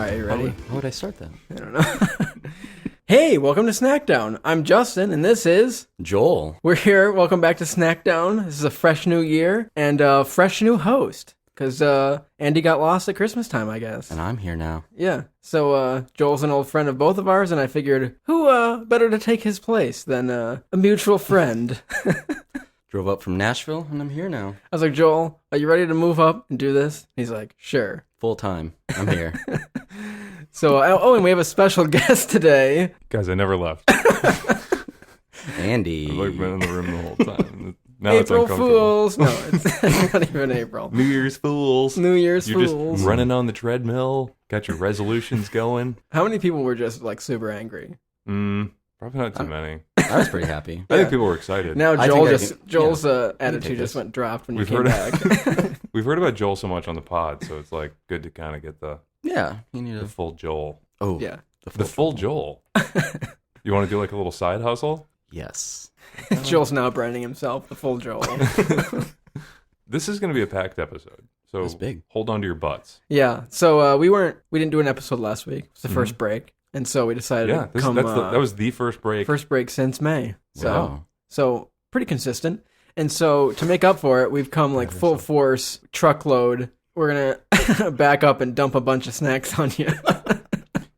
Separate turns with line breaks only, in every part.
right, you ready?
How would I start that?
I don't know. Hey, welcome to Snackdown. I'm Justin, and this is...
Joel.
We're here. Welcome back to Snackdown. This is a fresh new year and a fresh new host. Because Andy got lost at Christmas time, I guess.
And I'm here now.
Yeah. So Joel's an old friend of both of ours, and I figured who better to take his place than a mutual friend.
Drove up from Nashville, and I'm here now.
I was like, Joel, are you ready to move up and do this? He's like, sure.
Full time. I'm here.
So, and we have a special guest today.
Guys, I never left.
Andy.
I've like been in the room the whole time. Now
April
it's uncomfortable.
Fools. No, it's not even April.
New Year's Fools.
New Year's
You're
Fools.
just running on the treadmill. Got your resolutions going.
How many people were just like super angry?
Probably not too many.
I was pretty happy.
I think people were excited.
Now
I
Joel
think
Joel's
take
attitude
this.
just went dropped when you
We've
came
heard
back.
We've heard about Joel so much on the pod, so it's like good to kind of get the
Yeah. You need
the
a...
full Joel.
Oh.
Yeah.
The full Joel. You want to do like a little side hustle?
Yes.
Joel's now branding himself the full Joel.
This is going to be a packed episode, so
That's big.
hold on to your butts.
Yeah. So we didn't do an episode last week. It was the first break, and so we decided
Yeah,
to come.
that was the first break.
First break since May.
Wow.
So pretty consistent. And so to make up for it, we've come like full force truckload. We're gonna back up and dump a bunch of snacks on you.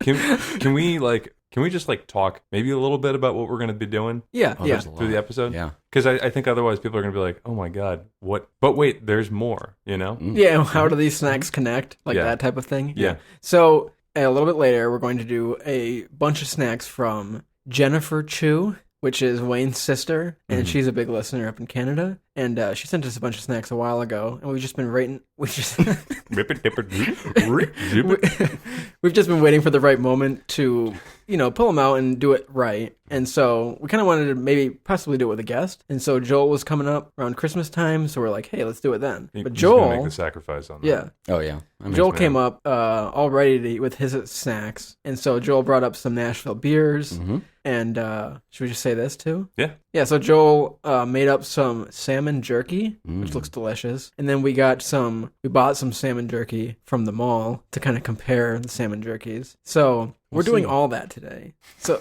Can we just like talk maybe a little bit about what we're going to be doing
Yeah,
Oh,
yeah.
there's a lot.
through the episode?
Yeah.
Because I think otherwise people are going to be like, oh my God, what? But wait, there's more, you know?
Yeah, how do these snacks connect? Like
Yeah.
that type of thing?
Yeah.
So a little bit later, we're going to do a bunch of snacks from Jennifer Chu, which is Wayne's sister, and she's a big listener up in Canada. And she sent us a bunch of snacks a while ago, and we've just been waiting. We've just been waiting for the right moment to, pull them out and do it right. And so we kind of wanted to maybe possibly do it with a guest. And so Joel was coming up around Christmas time, so we're like, hey, let's do it then. But
He's gonna
Joel,
make the sacrifice on that.
yeah.
Oh, yeah.
Joel
man.
came up all ready to eat with his snacks, and so Joel brought up some Nashville beers, and should we just say this too?
Yeah.
Yeah, so Joel made up some salmon jerky, which looks delicious, and then we bought some salmon jerky from the mall to kind of compare the salmon jerkies. So we're doing all that today. So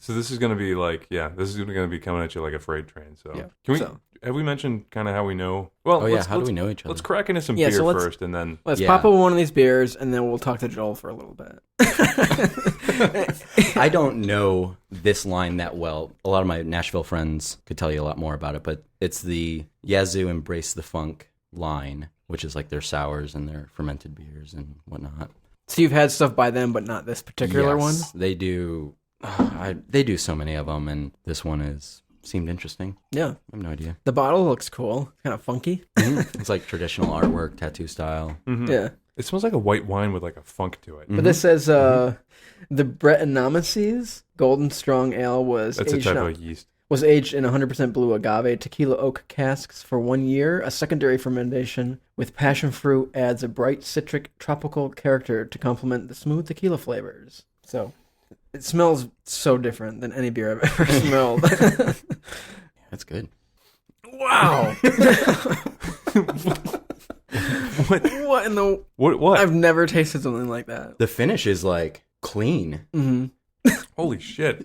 So this is going to be like, this is going to be coming at you like a freight train. So
Yeah.
have we mentioned kind of how we know? Well,
How do we know each other?
Let's crack into some
Yeah,
beer
so let's-
first, and then
let's
Yeah.
pop open one of these beers, and then we'll talk to Joel for a little bit.
I don't know this line that well. A lot of my Nashville friends could tell you a lot more about it, but it's the Yazoo Embrace the Funk line, which is like their sours and their fermented beers and whatnot.
So you've had stuff by them, but not this particular one?
They do. They do so many of them, and this one seemed interesting.
Yeah.
I have no idea.
The bottle looks cool. Kind of funky.
It's like traditional artwork, tattoo style.
Yeah.
it smells like a white wine with like a funk to it.
But this says the Brettanomyces Golden Strong Ale was
That's a
aged
type
in,
of yeast.
was aged in 100% blue agave tequila oak casks for 1 year. A secondary fermentation with passion fruit adds a bright citric tropical character to complement the smooth tequila flavors. So it smells so different than any beer I've ever smelled.
That's good.
Wow. What in the...
What?
I've never tasted something like that.
The finish is like clean.
Holy shit.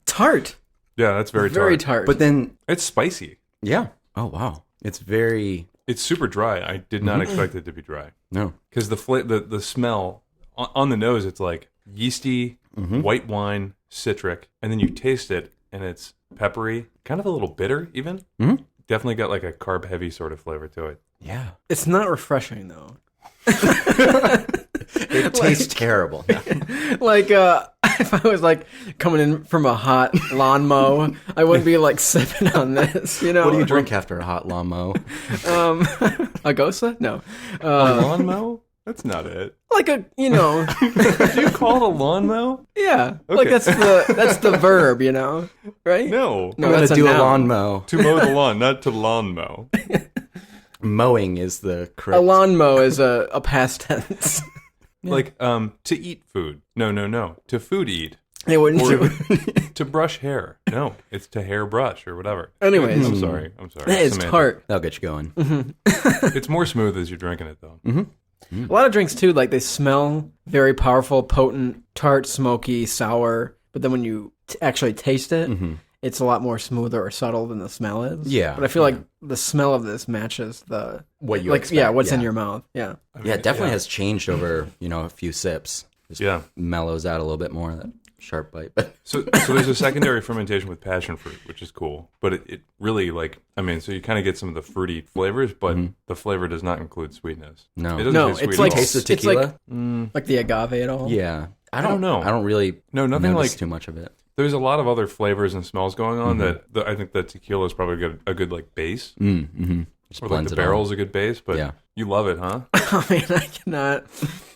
Tart.
Yeah, that's very tart.
tart.
But then,
It's spicy.
yeah. Oh, wow. It's very...
It's super dry. I did not expect it to be dry.
No.
Because the smell on the nose, it's like yeasty, white wine, citric, and then you taste it, and it's peppery, kind of a little bitter even. Definitely got like a carb-heavy sort of flavor to it.
Yeah.
It's not refreshing, though.
It tastes terrible.
Like, if I was, like, coming in from a hot lawn mow, I wouldn't be, like, sipping on this, you know?
What do you drink after a hot lawn mow?
A Gosa? No.
A lawn mow? That's not it.
Like a,
Do you call it a lawn mow?
yeah. Like,
Okay.
that's the verb, right?
No.
No,
I'm going
that's
to do a
noun.
lawn mow.
To mow the lawn, not to lawn mow.
Mowing is the correct...
A lawn mow is a past tense.
Like, to eat food. No. To food eat.
They wouldn't do
Or
it.
to brush hair. No, it's to hair brush or whatever.
Anyways.
I'm sorry.
That is
Semantic.
tart.
That'll get you going.
It's more smooth as you're drinking it, though.
A lot of drinks too, like they smell very powerful, potent, tart, smoky, sour. But then when you actually taste it, it's a lot more smoother or subtle than the smell is.
Yeah.
But I feel like the smell of this matches the
What you
like
expect,
what's in your mouth. Yeah.
Yeah, it definitely has changed over, a few sips. Just mellows out a little bit more, that sharp bite.
So there's a secondary fermentation with passion fruit, which is cool. But it really, so you kind of get some of the fruity flavors, but the flavor does not include sweetness.
No.
It doesn't
No,
taste sweet
it's
at
like
all.
Taste the tequila?
Like the agave at all.
Yeah.
I don't know.
I don't really
nothing
notice
like
too much of it.
There's a lot of other flavors and smells going on that I think that tequila is probably a good like base.
Just
Or like
blends
the
it all.
barrel's a good base, but you love it, huh?
I mean, I cannot.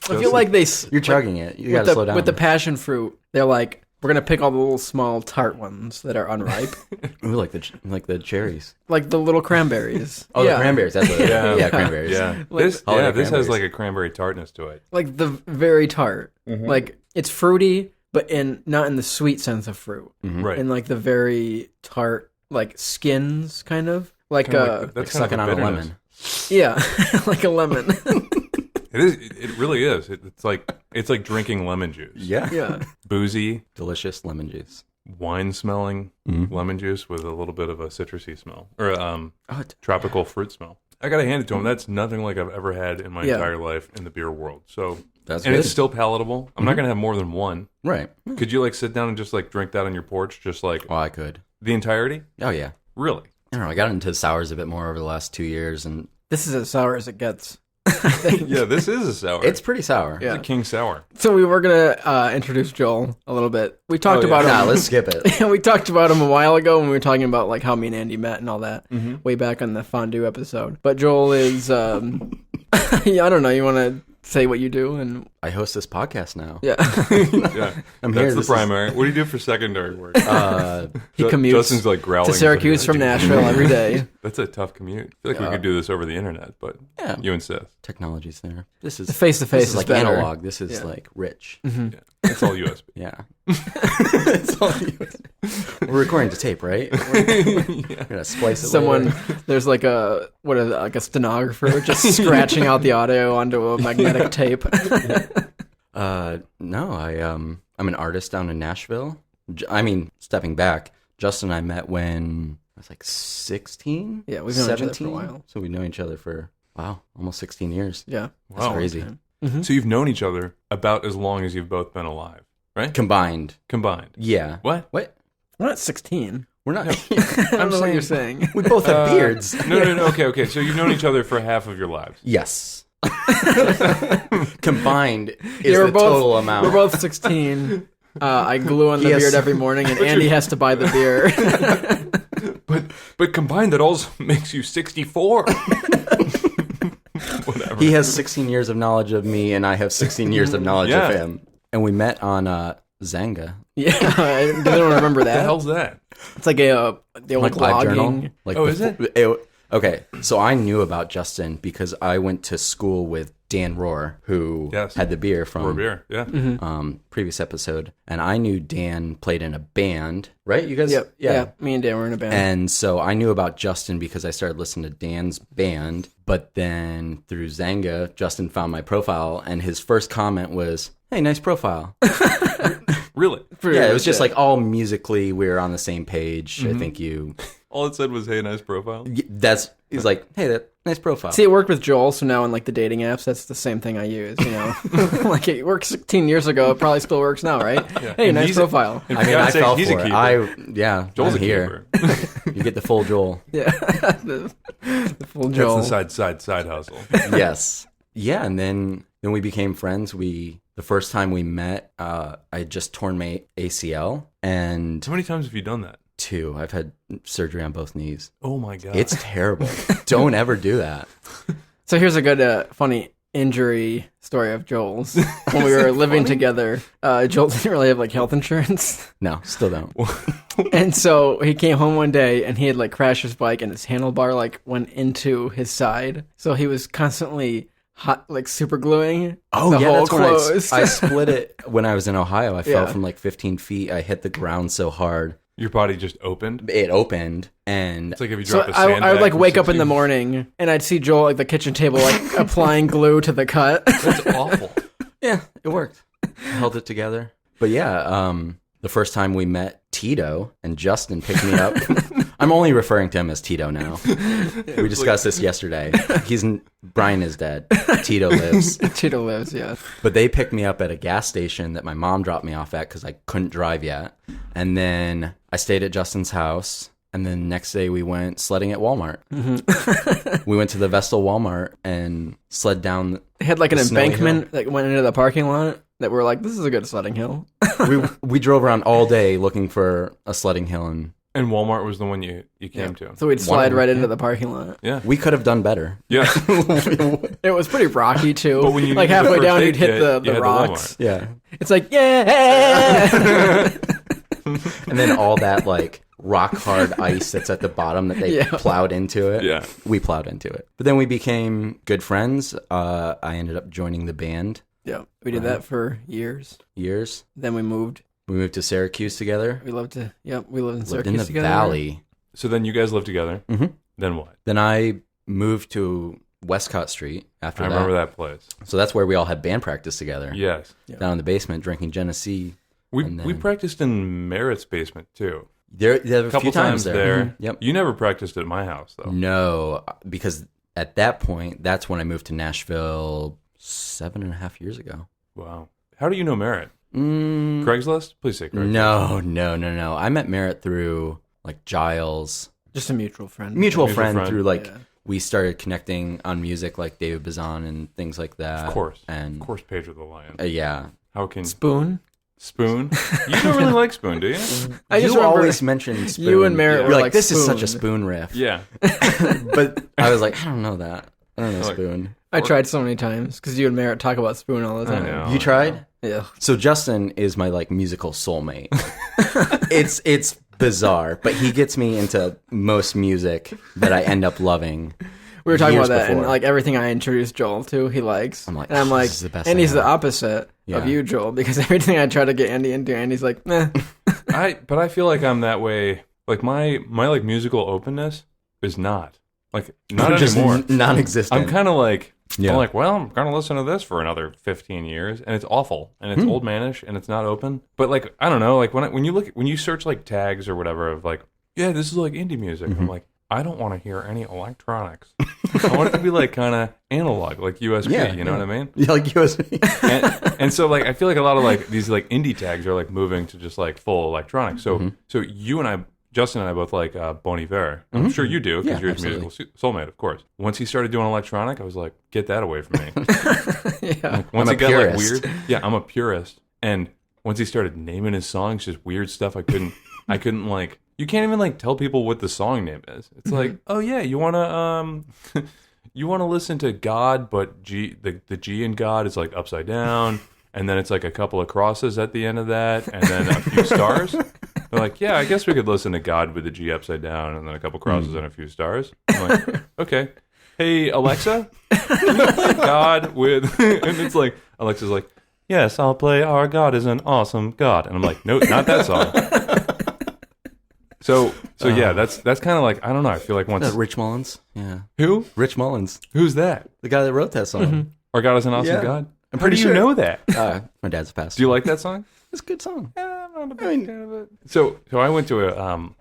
I feel like they
You're chugging it. You gotta slow down.
With the passion fruit, they're like, we're gonna pick all the little small tart ones that are unripe,
Ooh, like the cherries.
like the little cranberries.
Oh, the cranberries. That's what it is.
Yeah.
Cranberries.
Yeah.
Like-
This
Holiday
has
cranberries.
like a cranberry tartness to it.
Like the very tart. Like it's fruity, but not in the sweet sense of fruit.
Right.
In like the very tart, like skins kind of like
That's
Like
kind
sucking
of
on a
bitterness.
lemon.
yeah, like a lemon.
It is. It really is. It's like drinking lemon juice.
Yeah.
Yeah.
Boozy,
Delicious lemon juice.
wine smelling lemon juice with a little bit of a citrusy smell or tropical fruit smell. I gotta hand it to him. That's nothing like I've ever had in my entire life in the beer world. So
That's
and
good.
it's still palatable. I'm not gonna have more than one.
Right.
Could you like sit down and just like drink that on your porch, just like
Oh, I could.
the entirety?
Oh, yeah.
Really?
I don't know. I got into sours a bit more over the last 2 years, and
This is as sour as it gets.
Yeah, this is a sour.
it's pretty sour.
Yeah.
a king sour.
So we were gonna introduce Joel a little bit. We talked
yeah.
about
Nah,
him.
let's skip it.
We talked about him a while ago when we were talking about like how me and Andy met and all that way back on the fondue episode. But Joel is, yeah, I don't know. You want to say what you do and
I host this podcast now.
yeah,
Yeah,
I'm here.
that's the
This is-
primary. What do you do for secondary work?
he commutes
Justin's like growling
to Syracuse
over
from
here.
Nashville every day.
That's a tough commute. I feel like we could do this over the internet, but
Yeah.
you insist.
Technology's there. This is
Face-to-face
This is
is
like
better.
analog. This is
Yeah.
like rich.
Yeah. It's all USB.
Yeah. It's all We're recording to tape, right? We're gonna splice it.
Someone,
later.
there's like like a stenographer just scratching out the audio onto a magnetic tape.
No, I'm an artist down in Nashville. Stepping back, Justin and I met when I was like 16.
Yeah, we've known each other for a
17?
while.
So we've known each other for almost 16 years.
Yeah,
That's
Wow.
crazy.
So you've known each other about as long as you've both been alive, right?
Combined. Yeah.
What?
What?
we're not 16.
We're not.
I don't know what you're saying.
We both have beards.
No. Okay. So you've known each other for half of your lives.
Yes. Combined is
Yeah,
the total amount.
We're both 16. I glue on the
Yes.
beard every morning, and Andy has to buy the beer.
But combined, that also makes you 64. Whatever.
He has 16 years of knowledge of me, and I have 16 years of knowledge
Yeah.
of him. And we met on Zanga.
Yeah, I don't remember
What the
that.
hell's that?
It's like the old
Live journal.
blogging.
Like
Oh, is it?
Okay, so I knew about Justin because I went to school with Dan Rohr, who
Yes.
had the beer from
Or beer. Yeah.
previous episode, and I knew Dan played in a band, right? You guys,
Yep. Yeah. Me and Dan were in a band.
And so I knew about Justin because I started listening to Dan's band, but then through Zanga, Justin found my profile, and his first comment was, "Hey, nice profile."
Really?
Yeah, it was just like all musically we were on the same page.
Mm-hmm.
I think you.
All it said was, "Hey, nice profile."
He's like, "Hey, that nice profile."
See, it worked with Joel, so now in like the dating apps, that's the same thing I use. You know, like it worked 16 years ago. It probably still works now, right? Hey,
And
nice
he's
profile.
And
I mean, I
God's sake,
fell
he's
for
a
it.
keeper.
I'm
Joel's a
here.
keeper.
You get the full Joel.
Yeah, the full Joel.
That's the side hustle.
Yes. Yeah, and then we became friends. The first time we met, I had just torn my ACL, and
How many times have you done that?
2, I've had surgery on both knees.
Oh my god.
It's terrible. Don't ever do that.
So here's a good, funny injury story of Joel's. When we were living together, Joel didn't really have like health insurance.
No, still don't.
And so he came home one day and he had like crashed his bike and his handlebar like went into his side. So he was constantly hot, like super gluing the
yeah,
whole
that's when
closed.
I split it when I was in Ohio. I fell
Yeah.
from like 15 feet. I hit the ground so hard.
Your body just opened?
It opened, and
It's like if you
So
dropped a sandbag
I would like
from
wake up
6
in the
feet.
morning and I'd see Joel at the kitchen table like applying glue to the cut.
That's awful.
yeah, it worked. Held it together. But yeah, the first time we met, Tito and Justin picked me up. I'm only referring to him as Tito now. We discussed this yesterday. Brian is dead. Tito lives.
Tito lives, yeah.
But they picked me up at a gas station that my mom dropped me off at because I couldn't drive yet. And then I stayed at Justin's house. And then next day we went sledding at Walmart. Mm-hmm. We went to the Vestal Walmart and sled down.
They had like an
the snowy
embankment that went into the parking lot that we're like, this is a good sledding hill.
We drove around all day looking for a sledding hill, and
And Walmart was the one you came to.
So we'd slide right into the parking lot.
Yeah.
we could have done better.
Yeah.
It was pretty rocky too.
But when you
like
needed the
halfway
first
down,
aid
you'd hit
kit,
the
you had the
rocks.
Walmart.
Yeah.
It's like, yeah.
And then all that like rock hard ice that's at the bottom that they plowed into it.
Yeah.
We plowed into it. But then we became good friends. I ended up joining the band.
Yeah, we did that for years. Then we moved.
We moved to Syracuse together.
We lived in
Lived
Syracuse
in the
together.
valley.
So then you guys lived together.
Mm-hmm.
Then what?
Then I moved to Westcott Street after
I remember that place.
So that's where we all had band practice together.
Yes.
Down in the basement drinking Genesee.
We practiced in Merritt's basement too.
There a
couple
few times there.
Mm-hmm.
Yep.
You never practiced at my house though.
No, because at that point, that's when I moved to Nashville 7.5 years ago.
Wow. How do you know Merritt? Craigslist? Please say Craigslist.
No. I met Merritt through like Giles.
Just a mutual friend.
Mutual friend through like,
Yeah.
we started connecting on music like David Bazan and things like that.
Of course.
And
Of course, Pedro the Lion.
yeah.
How can
Spoon.
Spoon? You don't really like Spoon, do you?
I just
you
remember
always mention Spoon.
you and Merritt
You're
were
like,
like,
this is such a
Spoon.
Spoon riff.
Yeah.
But I was like, I don't know that. I don't know
Like-
Spoon.
I tried so many times because you and Merritt talk about Spoon all the
I
time.
know.
You tried?
Yeah.
So Justin is my like musical soulmate. It's bizarre, but he gets me into most music that I end up loving.
We were talking
years
about that, and
before.
like everything I introduced Joel to, he likes.
I'm like,
and I'm
"Oh,
like,
this is the best
and
I
he's the
have."
opposite
Yeah.
of you, Joel, because everything I try to get Andy into, Andy's like, meh.
But I feel like I'm that way. Like my like musical openness is not
Just
anymore.
non-existent.
I'm kind of like
Yeah.
I'm like, well, I'm gonna listen to this for another 15 years, and it's awful, and it's old manish, and it's not open. But like, I don't know, like when you search like tags or whatever of like, yeah, this is like indie music. I'm like, I don't want to hear any electronics. I want it to be like kind of analog, like USB.
Yeah,
you know what I mean?
Yeah, like USB.
And so like I feel like a lot of like these like indie tags are like moving to just like full electronics. So so you and I, Justin and I both like Bon Iver. I'm sure you do because
Yeah,
you're his
absolutely.
musical soulmate, of course. Once he started doing electronic, I was like, get that away from me.
Yeah.
Once
I'm
it
a
got
purist.
like weird, yeah, I'm a purist. And once he started naming his songs, just weird stuff, I couldn't like. You can't even like tell people what the song name is. It's like, oh yeah, you wanna you wanna listen to God, but the G in God is like upside down, and then it's like a couple of crosses at the end of that, and then a few stars. They're like, yeah, I guess we could listen to God with the G upside down, and then a couple crosses and a few stars. I'm like, okay. Hey Alexa, can you play God with? And it's like Alexa's like, yes, I'll play Our God is an Awesome God, and I'm like, no, not that song. So yeah, that's kind of like, I don't know. I feel like once
Rich Mullins. Yeah.
who
Rich Mullins.
who's that?
The guy that wrote that song.
Our God is an Awesome
Yeah.
God.
I'm
How do
pretty
you
sure.
know that?
My dad's a pastor.
Do you like that song?
It's a good song.
Yeah, I'm not a big fan of it. So I went to a I'm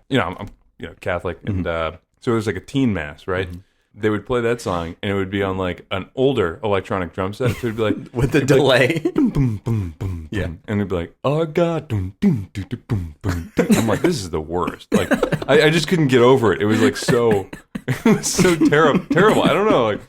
Catholic, and so it was like a teen mass, right? They would play that song, and it would be on like an older electronic drum set. So it'd be like
With the delay.
boom, boom, boom, boom,
Yeah.
and it'd be like, "Oh God!" Dum, dum, dum, dum, boom, boom. I'm like, this is the worst. Like, I just couldn't get over it. It was like so, it was so terrible. I don't know. Like,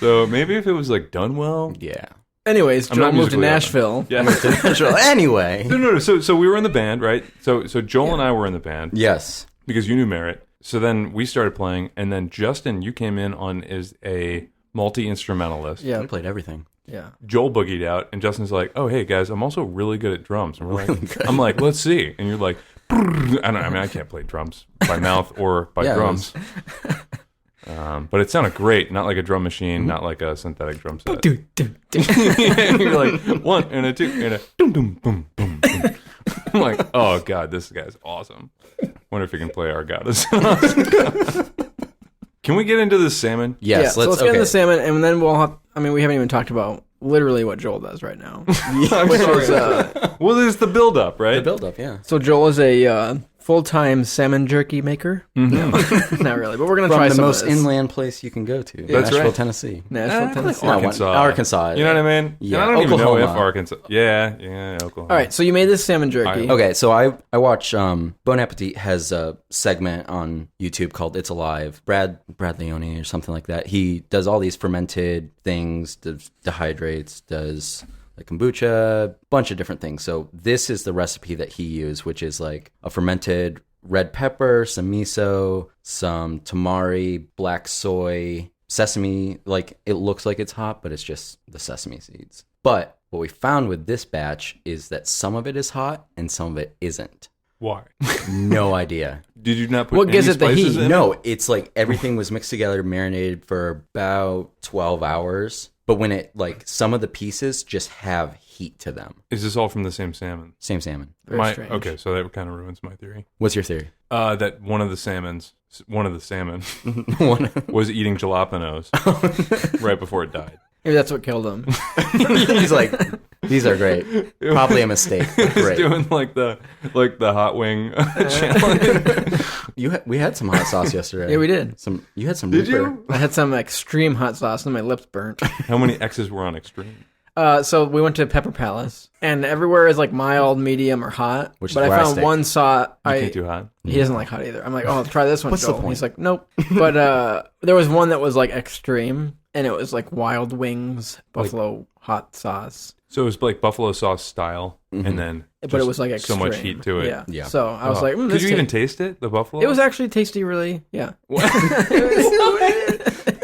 so maybe if it was like done well.
Yeah.
Anyways,
I'm
Joel
not
moved to
musically open.
Nashville.
Yeah.
Anyway.
No. So we were in the band, right? So Joel and I were in the band
Yes.
because you knew Merritt. So then we started playing, and then Justin, you came in on as a multi-instrumentalist.
Yeah.
I played everything.
Yeah.
Joel boogied out, and Justin's like, "Oh, hey guys, I'm also really good at drums." And we're like, "I'm like, let's see." And you're like, I can't play drums by mouth or by
Yeah, it
drums, but it sounded great. Not like a drum machine, not like a synthetic drum set. You're like 1 and a 2 and a boom boom boom boom boom. I'm like, oh god, this guy's awesome. Wonder if he can play Argatas. Can we get into this salmon?
Yes,
so let's get into the salmon, and then we'll have... I mean, we haven't even talked about literally what Joel does right now. Which is,
well, there's the build-up, right?
The build-up, yeah.
So Joel is a full-time salmon jerky maker? No, not really, but we're going to try
the
some
most
of this.
inland place you can go to.
That's
Nashville,
right.
Tennessee.
Nashville, Tennessee.
Arkansas.
You know what I mean?
Yeah,
And I don't even know if
Oklahoma.
Arkansas... Yeah, Oklahoma.
All right, so you made this salmon jerky.
Okay, so I watch Bon Appetit has a segment on YouTube called It's Alive. Brad Leone or something like that. He does all these fermented things, dehydrates, does like kombucha, bunch of different things. So this is the recipe that he used, which is like a fermented red pepper, some miso, some tamari, black soy, sesame. Like it looks like it's hot, but it's just the sesame seeds. But what we found with this batch is that some of it is hot and some of it isn't.
Why?
No idea.
Did you not put
What
any
gives it the
spices
heat?
in
No, it's like everything was mixed together, marinated for about 12 hours. But when it, like, some of the pieces just have heat to them.
Is this all from the same salmon?
Same salmon.
Very strange.
Okay, so that kind of ruins my theory.
What's your theory?
That one of the salmon was eating jalapenos right before it died.
Maybe that's what killed him.
He's like, these are great. Probably a mistake. But
He's
great.
doing like the hot wing challenge.
We had some hot sauce yesterday.
Yeah, we did.
You had some.
Did
Reaper.
you?
I had some extreme hot sauce and my lips burnt.
How many X's were on extreme?
So we went to Pepper Palace, and everywhere is like mild, medium, or hot.
Which is
but I
where I
found
stick.
one sauce.
You can't do hot.
He doesn't like hot either. I'm like, oh, try this one,
What's the
Joel.
point?
He's like, nope. But there was one that was like extreme, and it was like wild wings, buffalo hot sauce.
So it was like buffalo sauce style, and then
But it was like
so
extreme.
much heat to it.
Yeah.
Yeah.
So I was like,
Could
this
you even
tastes-
taste it? The buffalo?
It was actually tasty, really. Yeah.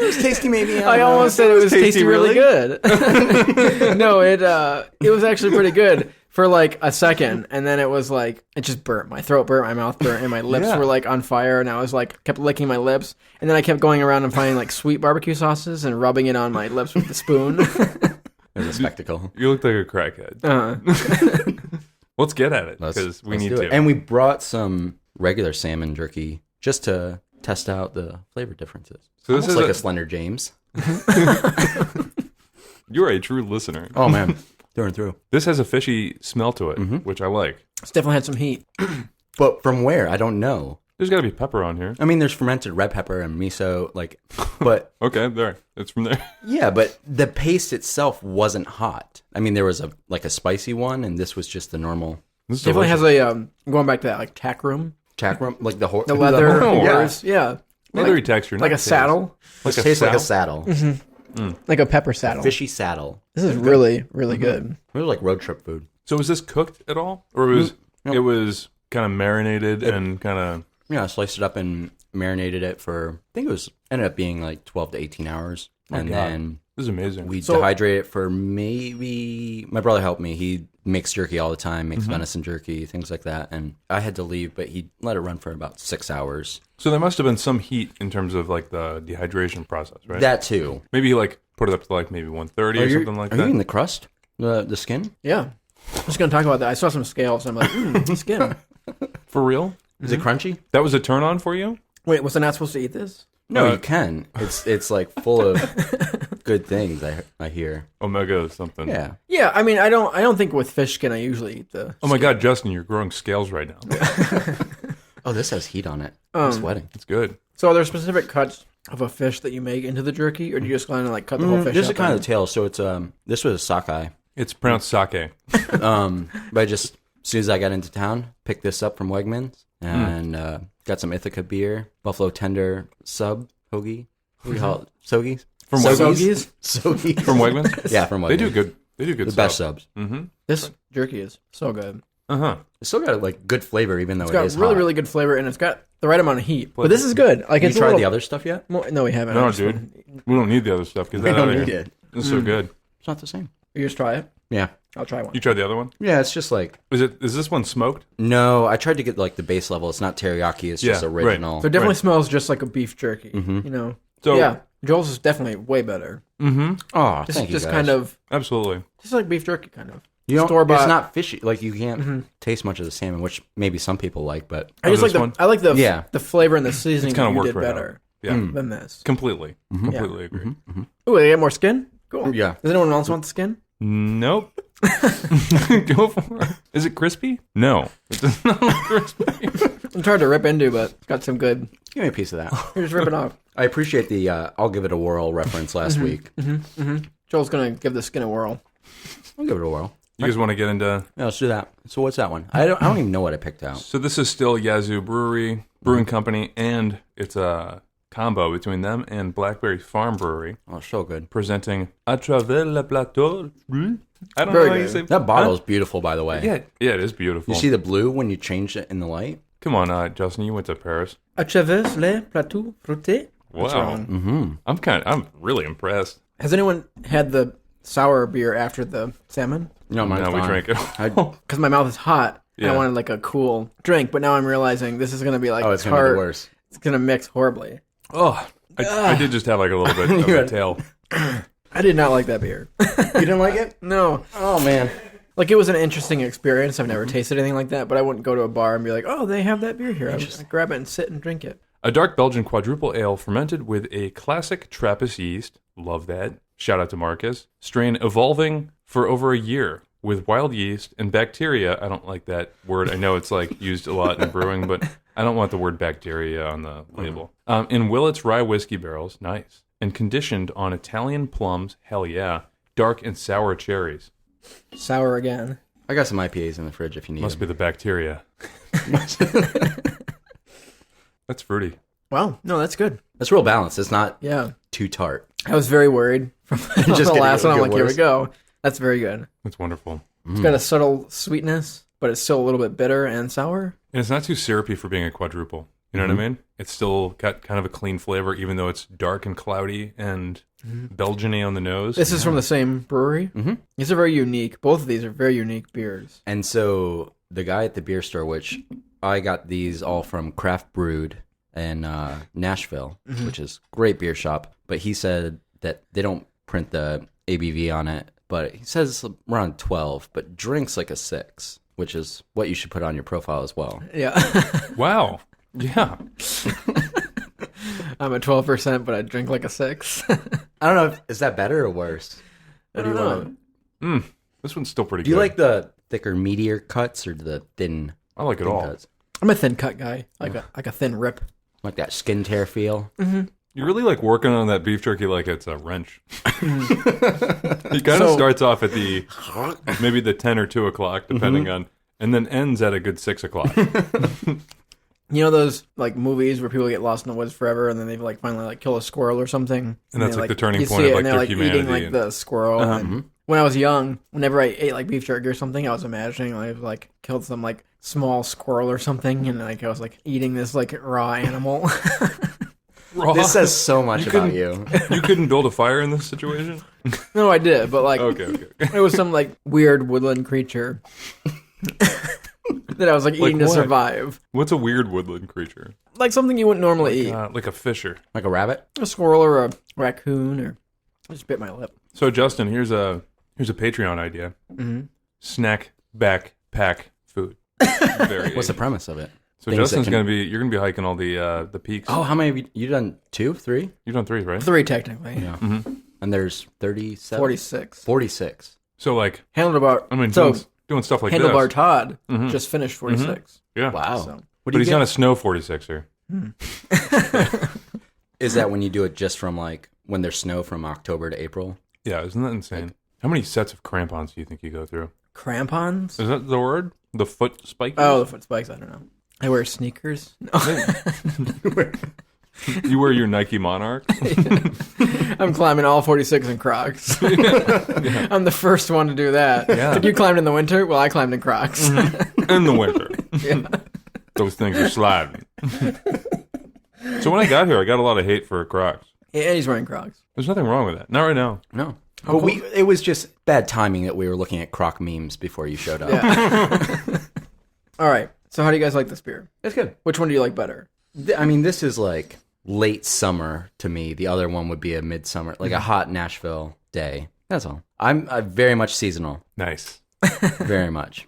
It was tasty, maybe.
I almost said it was tasty really
really?
good. No, it was actually pretty good for like a second, and then it was like it just burnt. My throat burnt, my mouth burnt, and my lips
Yeah.
were like on fire, and I was like kept licking my lips, and then I kept going around and finding like sweet barbecue sauces and rubbing it on my lips with the spoon.
It was a spectacle.
You looked like a crackhead. Let's get at it because we
Let's
need
do
to.
it. And we brought some regular salmon jerky just to test out the flavor differences.
So this
Almost
is
like
a-
a Slender James.
You're a true listener.
Oh man, through and through.
This has a fishy smell to it, which I like.
It's definitely had some heat.
But from where? I don't know.
There's got to be pepper on here.
I mean, there's fermented red pepper and miso, like, but
Okay, there. It's from there.
yeah, but the paste itself wasn't hot. I mean, there was a spicy one, and this was just the normal
This is
Definitely
delicious.
has a going back to that like tack room,
tack room, like the
leather
Oh, yeah.
horse, yeah,
leathery texture,
like
not
a saddle,
Like
It tastes like a saddle,
like a pepper saddle.
fishy saddle.
This is really, really good.
It was like road trip food.
So was this cooked at all, or it was kind of marinated and kind of?
Yeah, I sliced it up and marinated it for, I think it was, ended up being like 12 to 18 hours. And
God.
then
This is amazing.
we
So-
dehydrated it for maybe, my brother helped me. He makes jerky all the time, makes venison jerky, things like that. And I had to leave, but he let it run for about 6 hours.
So there must have been some heat in terms of like the dehydration process, right?
That too.
Maybe you like put it up to like maybe 130 or something like
Are
that.
you eating the crust? The skin?
Yeah, I'm just gonna talk about that. I saw some scales. And I'm like, skin.
For real?
Is it crunchy?
That was a turn on for you?
Wait, was I not supposed to eat this?
No, you can. It's like full of good things, I hear.
Omega or something.
Yeah.
Yeah, I mean, I don't think with fish skin I usually eat the.
Oh my God, Justin, you're growing scales right now.
Oh, this has heat on it. I'm sweating.
It's good.
So are there specific cuts of a fish that you make into the jerky, or do you just kind of like cut the whole fish?
This is
up
kind of
and-
the tail. So it's this was a sockeye.
It's pronounced sake.
But I just as soon as I got into town, picked this up from Wegmans and got some Ithaca beer, Buffalo Tender sub hoagie. What do you call it? Sogies?
From
Sogies?
Sogies.
From Wegmans?
Yeah, from Wegmans.
They do good. They do good
The
stuff.
best subs.
This jerky is so good.
It's still got like good flavor, even though
It's got
it is
really,
hot.
really good flavor, and it's got the right amount of heat. But this is good. Like
Have
it's
you
a
tried
little
the other stuff yet?
more- no, we haven't.
No,
I just-
dude. We don't need the other stuff. Get
We
that
don't
out of
need
here.
it.
It's so good.
It's not the same.
You just try it.
Yeah.
I'll try one.
You tried the other one?
Yeah, it's just like
Is this one smoked?
no. I tried to get like the base level. It's not teriyaki. It's just
Yeah, right.
original.
So it definitely
Right.
smells just like a beef jerky. You know.
So
Yeah, Joel's is definitely way better.
Oh,
This
thank
is
you
just
guys.
kind of
absolutely.
just like beef jerky, kind of. store-bought.
It's not fishy. Like you can't taste much of the salmon, which maybe some people like, but
I just
this
like
one?
I like the
Yeah.
the flavor and the seasoning
kinda
that you
worked
did
right
better
Yeah,
than this.
completely agree.
Ooh, they get more skin? Cool.
Yeah.
Does anyone else want the skin?
Nope. Go for it. Is it crispy? No, it does not look crispy.
It's hard to rip into, but it's got some good.
give me a piece of that.
You're just ripping off.
I appreciate the I'll give it a whirl reference last week.
Joel's gonna give the skin a whirl.
I'll give it a whirl.
You guys want to get into?
Yeah, let's do that. So what's that one? I don't even know what I picked out.
So this is still Yazoo Brewing Company, and it's a combo between them and Blackberry Farm Brewery,
Oh, so good.
presenting à travers le plateau. I don't
Very
know how you
good.
say
That bottle's beautiful, by the way.
Yeah, it is beautiful.
You see the blue when you changed it in the light?
Come on, Justin, you went to Paris.
À travers les plateaux fruités. That's
Wow.
wrong.
I'm really impressed.
Has anyone had the sour beer after the salmon?
No, mine's
No, we
fine.
drank it.
Because my mouth is hot. And I
Yeah.
wanted like a cool drink, but now I'm realizing this is gonna be like
Oh, it's going to be
tart.
the worst.
It's gonna mix horribly.
Oh, I did just have like a little bit of a tail.
I did not like that beer.
You didn't like it?
No.
Oh, man.
Like, it was an interesting experience. I've never tasted anything like that, but I wouldn't go to a bar and be like, oh, they have that beer here. I'd grab it and sit and drink it.
A dark Belgian quadruple ale fermented with a classic Trappist yeast. Love that. Shout out to Marcus. Strain evolving for over a year with wild yeast and bacteria. I don't like that word. I know it's like used a lot in brewing, but I don't want the word bacteria on the label. In Willett's rye whiskey barrels. Nice. And conditioned on Italian plums. Hell yeah. Dark and sour cherries.
Sour again.
I got some IPAs in the fridge if you need
Must be
them.
the bacteria. That's fruity.
Wow. No, that's good.
It's real balanced. It's not
Yeah.
too tart.
I was very worried from
Just
the last
kidding,
one. I'm
it'll
like,
get
here we
worse.
go. That's very good.
That's wonderful.
It's got a subtle sweetness, but it's still a little bit bitter and sour.
And it's not too syrupy for being a quadruple. You know what I mean? It's still got kind of a clean flavor, even though it's dark and cloudy and Belgian-y on the nose.
This is from the same brewery. Mm-hmm. These are very unique. Both of these are very unique beers.
And so the guy at the beer store, which I got these all from Craft Brewed in Nashville, which is a great beer shop, but he said that they don't print the ABV on it, but he says around 12, but drinks like a 6, which is what you should put on your profile as well.
Yeah.
Wow. Yeah.
I'm at 12%, but I drink like a 6.
I don't know, is that better or worse?
I don't know.
This one's still pretty
Do
good.
you like the thicker, meatier cuts or the thin,
I like it
thin
all.
cuts?
I'm a thin cut guy, like a thin rip.
Like that skin tear feel?
You really like working on that beef jerky like it's a wrench. It kind of starts off at maybe the 10 or 2 o'clock, depending on, and then ends at a good 6 o'clock.
You know those like movies where people get lost in the woods forever, and then they like finally like kill a squirrel or something,
And that's
they,
like the turning
you
point
see
of,
it,
like,
and they're
their
like
humanity
eating like
and-
the squirrel. And when I was young, whenever I ate like beef jerky or something, I was imagining I like killed some like small squirrel or something, and like I was like eating this like raw animal.
Raw.
This says so much about
couldn't-
you.
You couldn't build a fire in this situation?
No, I did, but like
Okay.
it was some like weird woodland creature that I was like eating to
what?
survive,
What's a weird woodland creature?
like something you wouldn't normally eat,
Like a fisher.
Like a rabbit?
a squirrel or a raccoon, or I just bit my lip.
So Justin, here's a Patreon idea. Snack back pack food.
What's the premise of it?
So
Things
Justin's
that
gonna be you're gonna be hiking all the peaks.
Oh, how many have you done? 2, 3?
You've done 3, right?
3 technically.
Yeah. And there's 37?
46.
46.
So like
Handlebar.
I mean
so
doing stuff like
Handlebar
this.
Todd just finished 46.
Yeah.
Wow.
So.
What
But
do you
he's
get?
not a snow 46er.
Is that when you do it just from like when there's snow from October to April?
Yeah, isn't that insane? How many sets of crampons do you think you go through?
Crampons?
Is that the word? The foot spikes?
Oh, the foot spikes. I don't know. I wear sneakers. No.
You wear your Nike Monarch?
I'm climbing all 46 in Crocs. I'm the first one to do that.
Yeah.
Like you climbed in the winter? Well, I climbed in Crocs.
In the winter.
Yeah.
Those things are sliding. So when I got here, I got a lot of hate for Crocs.
Yeah, he's wearing Crocs.
There's nothing wrong with that. Not right now.
No. But it was just bad timing that we were looking at croc memes before you showed up.
Yeah. All right. So how do you guys like this beer?
It's good.
Which one do you like better?
I mean, this is like late summer to me. The other one would be a midsummer, like a hot Nashville day. That's all. I'm very much seasonal.
Nice.
Very much.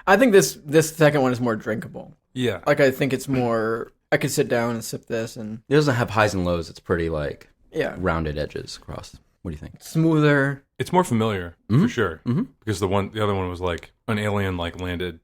I think this second one is more drinkable.
Yeah.
Like, I think it's more... I could sit down and sip this and...
It doesn't have highs and lows. It's pretty, like,
Yeah.
rounded edges across. What do you think?
Smoother.
It's more familiar, for sure. Mm-hmm. Because the other one was like an alien like landed.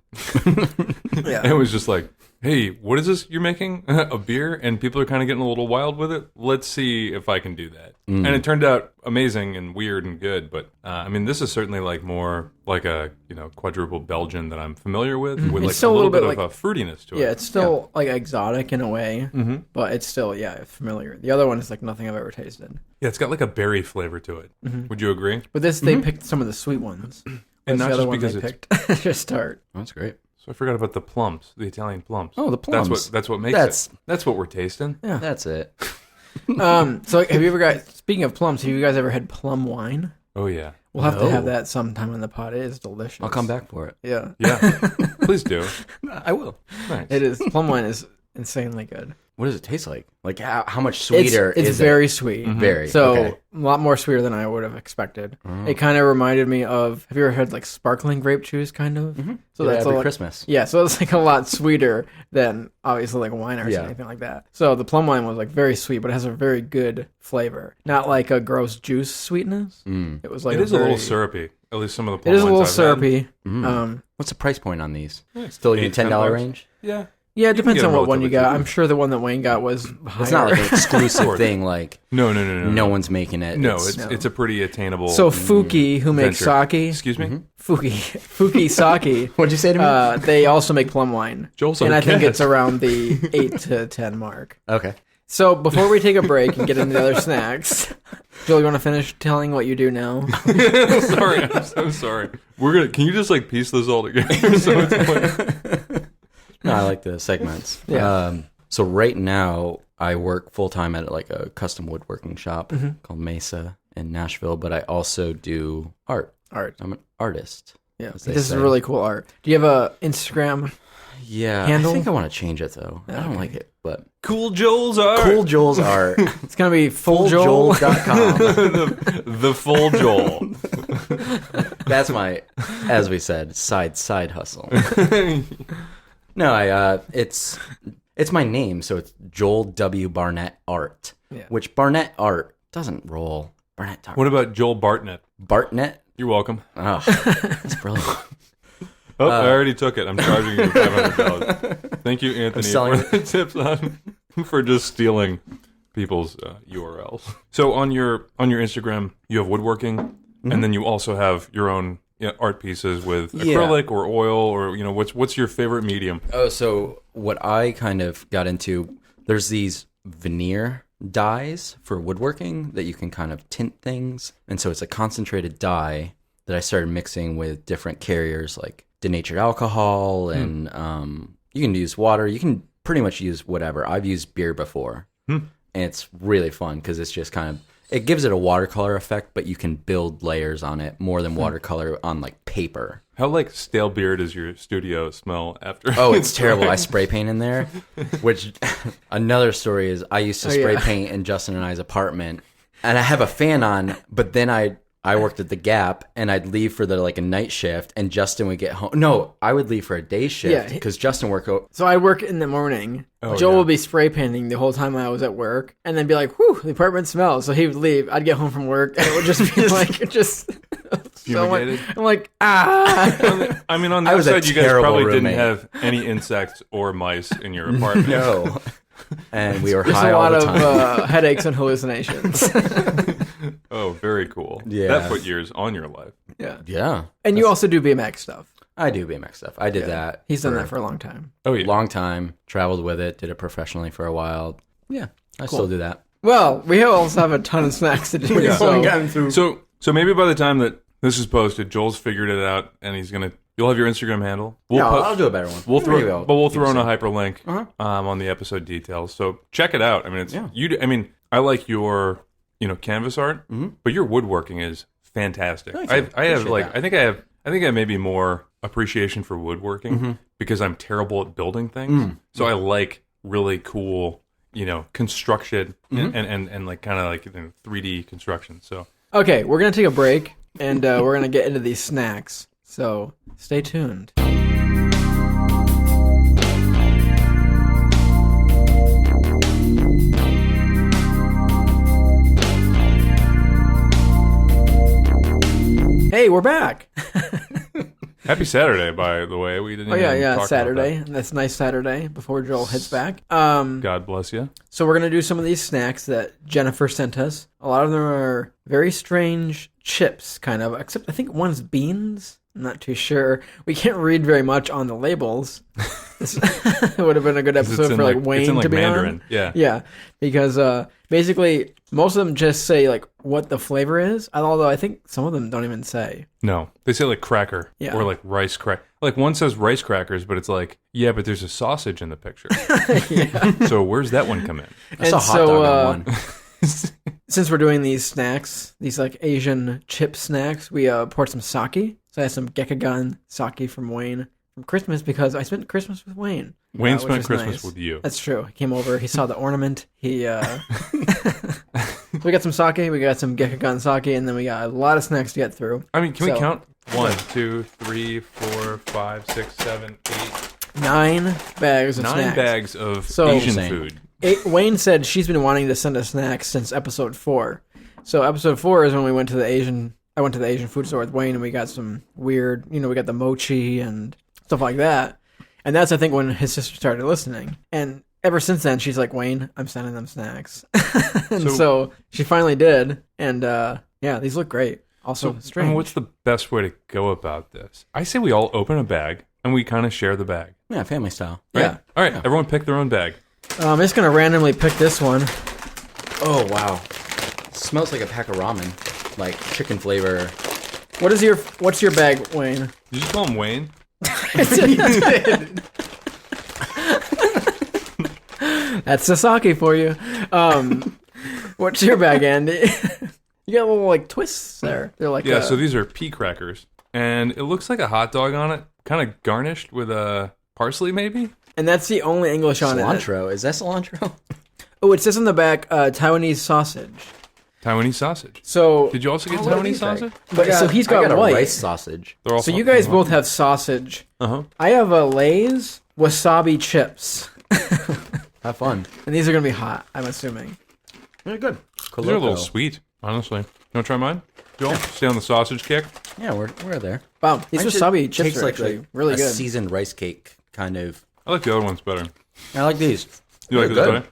Yeah.
It was just like, hey, what is this you're making? A beer? And people are kind of getting a little wild with it. Let's see if I can do that. And it turned out amazing and weird and good. But I mean, this is certainly like more like a quadruple Belgian that I'm familiar with like
It's still
a little bit
like,
of a fruitiness to it.
Yeah, it's still like exotic in a way, but it's still familiar. The other one is like nothing I've ever tasted.
Yeah, it's got like a berry flavor to it. Would you agree?
But this they picked some of the sweet ones,
And not
the other
just
one
because
they
it's
picked to start.
That's great.
So I forgot about the plums, the Italian plums.
Oh, the plums.
That's what makes it. That's what we're tasting.
Yeah.
That's it.
So have you ever guys? Speaking of plums, have you guys ever had plum wine?
Oh yeah.
We'll have to
No.
have that sometime in the pod. It is delicious.
I'll come back for it.
Yeah,
Yeah. Please do.
I will.
Nice.
it is. Plum wine is insanely good.
What does it taste like? Like, how much sweeter
it's
is
very
it?
sweet.
Very.
So
okay.
a lot more sweeter than I would have expected. It kind of reminded me of. Have you ever had like sparkling grape juice? Kind of. So
Yeah,
that's
every
a lot,
Christmas.
Yeah, so it's like a lot sweeter than obviously like wine or
Yeah.
anything like that. So the plum wine was like very sweet, but it has a very good flavor. Not like a gross juice sweetness. It was like
It is a little syrupy. At least some of the plum
It is a little
wines I've had.
syrupy.
What's the price point on these? Still in the $10
$10
range?
Yeah.
Yeah, it
You can
depends
get
on
them
what one you got.
relatively
I'm sure the one that Wayne got was higher.
It's not like an exclusive thing. Like
No.
no one's making it.
No, it's a pretty attainable.
So Fuki, who makes
venture.
sake,
Excuse me.
Fuki sake.
What'd you say to me?
They also make plum wine,
Joel's
and
our
I think
guest.
it's around the 8 to 10 mark.
Okay.
So before we take a break and get into the other snacks, Joel, you want to finish telling what you do now?
Sorry, I'm so sorry. Can you just like piece this all together? So it's like,
No, I like the segments.
Yeah.
So right now, I work full time at like a custom woodworking shop called Mesa in Nashville, but I also do art.
Art.
I'm an artist.
Yeah,
as
this
they
is
say.
really cool art. Do you have a Instagram?
Yeah,
handle?
I think I want to change it though. I don't like it, but
cool Joel's art.
Cool Joel's art.
It's gonna be fulljoel.
FullJoel.com.
the full Joel.
That's my, as we said, side hustle. No, it's my name, so it's Joel W. Barnett Art.
Yeah.
Which Barnett Art doesn't roll. Barnett Art.
What about Joel Barnett?
Barnett?
You're welcome.
Oh, that's brilliant.
Oh, I already took it. I'm charging you $500. Thank you, Anthony,
selling
for the tips for just stealing people's URLs. So on your Instagram, you have woodworking, and then you also have your own art pieces with acrylic or oil, or what's your favorite medium?
Oh, so what I kind of got into, there's these veneer dyes for woodworking that you can kind of tint things, and so it's a concentrated dye that I started mixing with different carriers like denatured alcohol, and you can use water. You can pretty much use whatever. I've used beer before, and it's really fun because it's just kind of, it gives it a watercolor effect, but you can build layers on it more than watercolor on like paper.
How like stale beer does your studio smell after?
Oh, it's terrible. I spray paint in there, which another story is I used to spray paint in Justin and I's apartment, and I have a fan on, but then I worked at the Gap, and I'd leave for a night shift, and Justin would get home. No, I would leave for a day shift because Justin worked.
So I work in the morning. Joel would be spray painting the whole time I was at work, and then be like, "Whew, the apartment smells." So he would leave. I'd get home from work, and it would just be like, just so much. I'm like, ah.
I mean, on the
I was a
outside, you guys
terrible
probably
roommate.
didn't have any insects or mice in your apartment.
No, and we were
There's
high
a
all
lot
the time.
of headaches and hallucinations.
Oh, very cool.
Yeah.
That put years on your life.
Yeah,
And you also do BMX stuff.
I do BMX stuff. I did that.
He's done that for a long time.
Oh, yeah.
long time. Traveled with it. Did it professionally for a while. Yeah, I still do that.
Well, we also have a ton of snacks to do.
Yeah.
So,
So maybe by the time that this is posted, Joel's figured it out, and you'll have your Instagram handle.
I'll do a better one.
We'll
Maybe
throw in a hyperlink on the episode details. So check it out. I mean, I like your canvas art, but your woodworking is fantastic.
Thank you.
I have
Appreciate that.
I think I have maybe more appreciation for woodworking because I'm terrible at building things. So I like really cool, construction and like kind of like 3D construction. So
okay, we're going to take a break, and we're going to get into these snacks. So stay tuned. Hey, we're back.
Happy Saturday, by the way. We didn't. even talk
Saturday.
About
That's a nice Saturday before Joel hits back.
that. God bless you.
So we're gonna do some of these snacks that Jennifer sent us. A lot of them are very strange chips, kind of. Except I think one's beans. I'm not too sure. We can't read very much on the labels. This would have been a good episode for Wayne
it's in
to be
Mandarin.
on.
Yeah.
Yeah, because basically most of them just say like what the flavor is. Although I think some of them don't even say.
No, they say like cracker or like rice cracker. Like one says rice crackers, but it's like, yeah, but there's a sausage in the picture. So where's that one come in?
That's a hot dog on one.
Since we're doing these snacks, these like Asian chip snacks, we poured some sake. So I had some Gekagan sake from Wayne from Christmas because I spent Christmas with Wayne.
Wayne
which
spent
was
Christmas
nice.
with you.
That's true. He came over. He saw the ornament. We got some sake. We got some Gekagan sake, and then we got a lot of snacks to get through.
I mean, can we count? 1, 2, 3, 4, 5, 6, 7, 8.
9 bags of
9
snacks.
bags of
So-
Asian
Insane.
food.
Wayne said she's been wanting to send us snacks since episode 4. So episode 4 is when we went to the Asian. I went to the Asian food store with Wayne, and we got some weird. We got the mochi and stuff like that. And that's I think when his sister started listening. And ever since then, she's like, Wayne, I'm sending them snacks. And so she finally did. And yeah, these look great. Also strange.
I mean, what's the best way to go about this? I say we all open a bag and we kind of share the bag.
Yeah, family style.
Right?
Yeah.
All right, everyone pick their own bag.
I'm just gonna randomly pick this one.
Oh, wow. Smells like a pack of ramen. Like chicken flavor.
What's your bag, Wayne?
Did you just call him Wayne?
That's Sasaki for you. What's your bag, Andy? You got little like twists there. They're like
Yeah, so these are pea crackers. And it looks like a hot dog on it, kind of garnished with parsley maybe?
and that's the only English on it.
Cilantro. Is that cilantro?
Oh, it says on the back Taiwanese sausage.
Taiwanese sausage.
So,
Did you also get
what do
Taiwanese
these say?
sausage?
but so he's got
I got
white.
a rice sausage.
They're all
So you guys both have sausage.
Uh-huh.
I have a Lay's wasabi chips,
Have fun.
and these are gonna be hot. I'm assuming.
Yeah, good.
These are a little sweet, honestly. You want to try mine? Joel, stay on the sausage kick.
Yeah, we're there.
Wow, these wasabi chips
Tastes
are actually really
a
good.
seasoned rice cake kind of.
I like the other ones better.
I like these.
You like this
They're
better?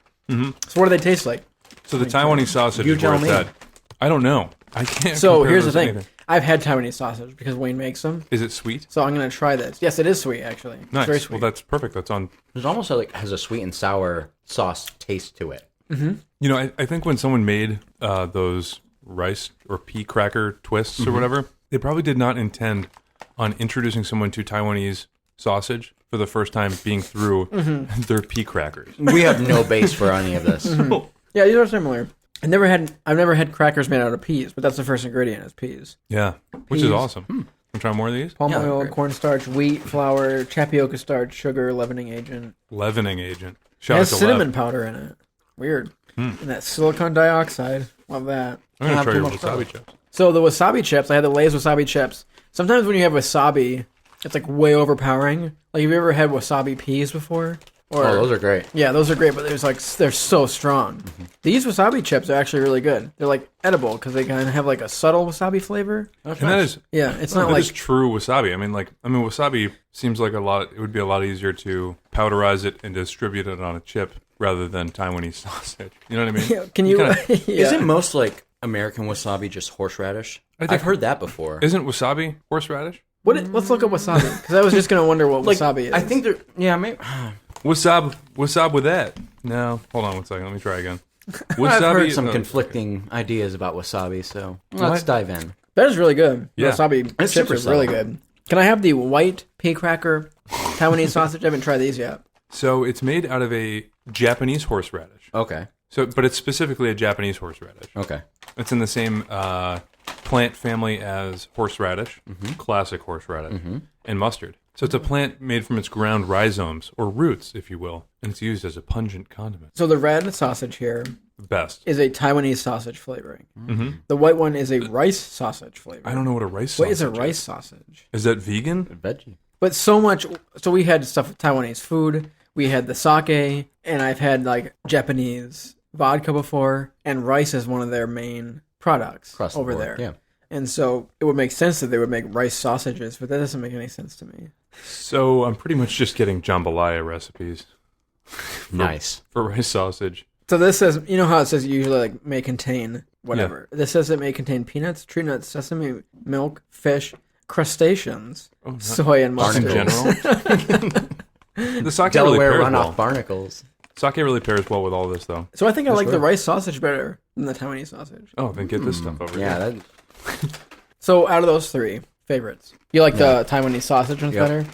So what do they taste like?
So the Taiwanese sausage
You
is where
tell
it's
me.
at. I don't know. I can't
So
compare
here's the
those to
thing.
anything.
I've had Taiwanese sausage because Wayne makes them.
Is it sweet?
So I'm gonna try this. Yes, it is sweet actually. It's
Nice.
very sweet.
Well, that's perfect. That's on.
There's almost like has a sweet and sour sauce taste to it.
You know, I think when someone made those rice or pea cracker twists or whatever, they probably did not intend on introducing someone to Taiwanese sausage for the first time being through their pea crackers.
We have no base for any of this.
Yeah, these are similar. I've never had crackers made out of peas, but that's the first ingredient is peas.
Yeah, which is
Peas.
awesome. Want to try more of these?
Palm
Yeah,
oil,
great.
cornstarch, wheat, flour, tapioca starch, sugar, leavening agent.
Leavening agent.
It
Shout out
has
to
cinnamon
Lev.
powder in it. Weird. And that silicon dioxide. Love that.
I'm going to
Not
try
too
your
much
wasabi
powder.
chips.
So the wasabi chips, I had the Lay's wasabi chips. Sometimes when you have wasabi, it's like way overpowering. Like, have you ever had wasabi peas before? Or,
Oh, those are great.
yeah, those are great, but they're so strong. These wasabi chips are actually really good. They're like edible because they kind of have like a subtle wasabi flavor.
And that is
Yeah, it's not
that
like
is true wasabi. I mean, wasabi seems like it would be a lot easier to powderize it and distribute it on a chip rather than Taiwanese sausage. You know what I mean?
yeah, can you?
kinda-
yeah.
Isn't most like American wasabi just horseradish?
think-
I've heard that before.
Isn't wasabi horseradish?
Let's look up wasabi because I was just gonna wonder what
Like,
wasabi is.
I think they're maybe.
Wasab with that. No, hold on one second. Let me try again. Wasabi.
I've heard some
no,
conflicting ideas about wasabi, so let's dive in.
that is really good.
Yeah.
Wasabi
It's
chips
super
are really
subtle.
good. Can I have the white pea cracker Taiwanese sausage? I haven't tried these yet.
So it's made out of a Japanese horseradish.
Okay.
But it's specifically a Japanese horseradish.
Okay.
It's in the same plant family as horseradish, classic horseradish, and mustard. So it's a plant made from its ground rhizomes, or roots, if you will, and it's used as a pungent condiment.
So the red sausage here
Best.
is a Taiwanese sausage flavoring.
Mm-hmm.
The white one is a rice sausage flavor.
I don't know what a rice sausage
What is a rice sausage?
Is that vegan?
Veggie.
But so much. So we had stuff with Taiwanese food. We had the sake, and I've had like Japanese vodka before, and rice is one of their main products
Across the
over
board,
there.
yeah.
And so it would make sense that they would make rice sausages, but that doesn't make any sense to me.
So I'm pretty much just getting jambalaya recipes
Nice.
for rice sausage.
So this says, you know how it says usually like may contain whatever. This says it may contain peanuts, tree nuts, sesame milk, fish, crustaceans, soy, and mustard.
In general. The sake
Delaware
really pairs
runoff
well.
barnacles.
Sake really pairs well with all this, though.
So I think I like the rice sausage better than the Taiwanese sausage.
Oh, then get this stuff over
Yeah,
here.
So out of those three favorites, you like the Taiwanese sausage one's
Yep.
better?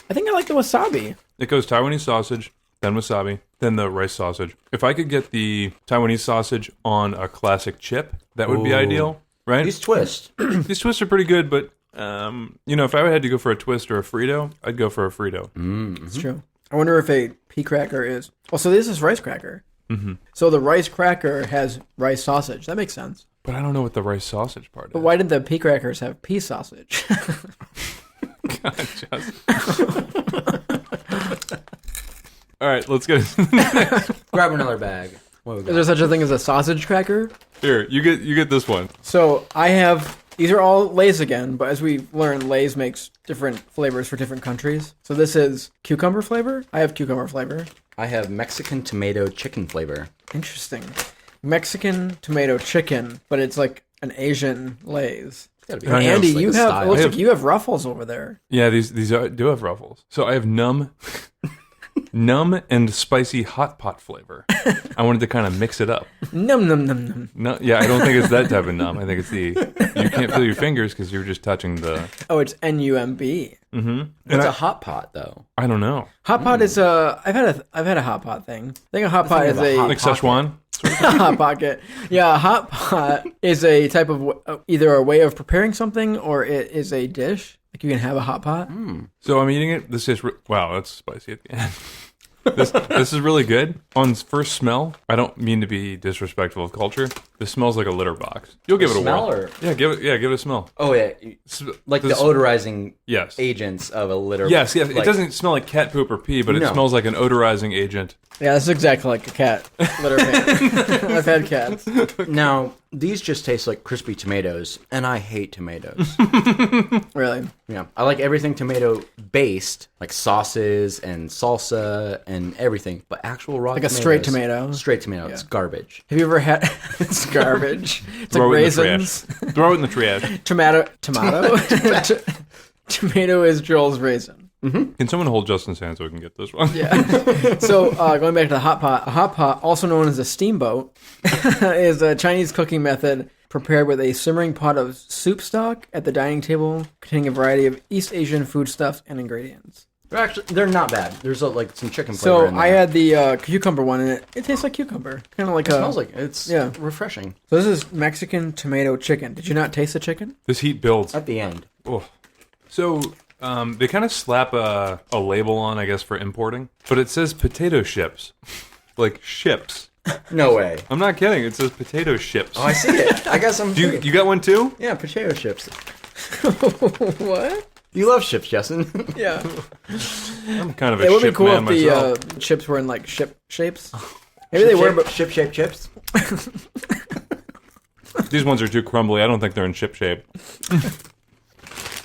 I think I like the wasabi.
It goes Taiwanese sausage, then wasabi, then the rice sausage. If I could get the Taiwanese sausage on a classic chip, that would be
Ooh.
ideal, right?
These twists.
These twists are pretty good, but if I had to go for a twist or a Frito, I'd go for a Frito.
It's true. I wonder if a pea cracker is... Oh, so this is rice cracker. Mm-hmm. So the rice cracker has rice sausage. That makes sense.
But I don't know what the rice sausage part
But
is.
why did the pea crackers have pea sausage?
God, Justin. All right, let's get into the next.
Grab another bag. What we
Is
got?
there such a thing as a sausage cracker?
Here, you get this one.
So I have... These are all Lay's again, but as we've learned, Lay's makes different flavors for different countries. So this is cucumber flavor. I have cucumber flavor.
I have Mexican tomato chicken flavor.
Interesting. Mexican tomato chicken, but it's like an Asian Lay's.
Gotta be
I have
Andy,
like
you
a
have...
style.
It looks
I
like
have-
you have ruffles over there.
Yeah, these do have ruffles. So I have numb and spicy hot pot flavor. I wanted to kind of mix it up.
Num num num num.
No, yeah, I don't think it's that type of numb. I think it's you can't feel your fingers because you're just touching the.
Oh, it's NUMB.
It's a hot pot, though.
I don't know,
Hot pot is a. I've had a hot pot thing. I think a hot pot is
of a
a
hot
like Szechuan.
hot pocket. Yeah, a hot pot is a type of either a way of preparing something or it is a dish. Like you can have a hot pot.
So I'm eating it. This is wow, that's spicy at the end. This is really good. On first smell, I don't mean to be disrespectful of culture. This smells like a litter box. You'll give it a
smell
whirl.
or-
Yeah, give it a smell.
Oh, yeah. Like the odorizing
Yes.
agents of a litter.
Yes.
like-
It doesn't smell like cat poop or pee, but it
No.
smells like an odorizing agent.
Yeah, this is exactly like a cat litter pan. I've had cats.
Now, these just taste like crispy tomatoes, and I hate tomatoes.
Really.
Yeah, I like everything tomato based, like sauces and salsa and everything. But actual raw
Like a
tomatoes,
straight tomato.
straight tomato, it's garbage.
Have you ever had? It's garbage. It's
Throw
like
it in the
raisins.
trash. Throw it in the trash.
Tomato. Tomato is Joel's raisin.
Can someone hold Justin's hand so we can get this one?
Yeah. So going back to the hot pot, a hot pot, also known as a steamboat, is a Chinese cooking method prepared with a simmering pot of soup stock at the dining table, containing a variety of East Asian foodstuffs and ingredients.
They're not bad. There's like some chicken flavor
So
in there.
I had the cucumber one, and it tastes like cucumber, kind of like
It smells like it's refreshing
So this is Mexican tomato chicken. Did you not taste the chicken?
This heat builds.
at the end.
Oh. So they kind of slap a label on, I guess, for importing, but it says potato chips, like ships.
No way.
I'm not kidding. It says potato chips.
Oh, I see it. I got some.
You got one too?
Yeah, potato chips.
What?
You love chips, Justin.
Yeah.
I'm kind of a
It would be
ship
cool
man
if the
myself.
chips were in like ship shapes. Maybe they were, but
ship-shaped chips.
These ones are too crumbly. I don't think they're in ship shape.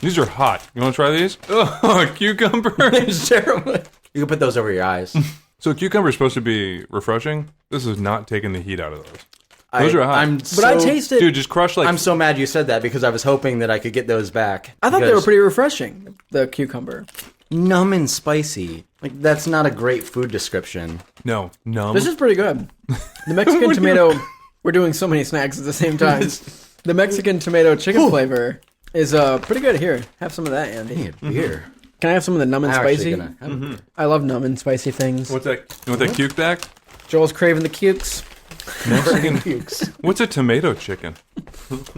These are hot. You want to try these? Oh, cucumber.
It's terrible. You can put those over your eyes.
So cucumber is supposed to be refreshing. This is not taking the heat out of those. Those are hot.
I tasted.
Dude, just crush like.
I'm so mad you said that because I was hoping that I could get those back.
I thought they were
Because
pretty refreshing. The cucumber.
numb and spicy. Like that's not a great food description.
No, numb.
This is pretty good. The Mexican tomato. We're doing so many snacks at the same time. The Mexican tomato chicken flavor is pretty good. Here, have some of that, Andy.
Beer.
Can I have some of the numb and
I'm actually
spicy?
gonna have
I love numb and spicy things.
What's that? You want that cuke back?
Joel's craving the cukes.
Mexican. What's a tomato chicken?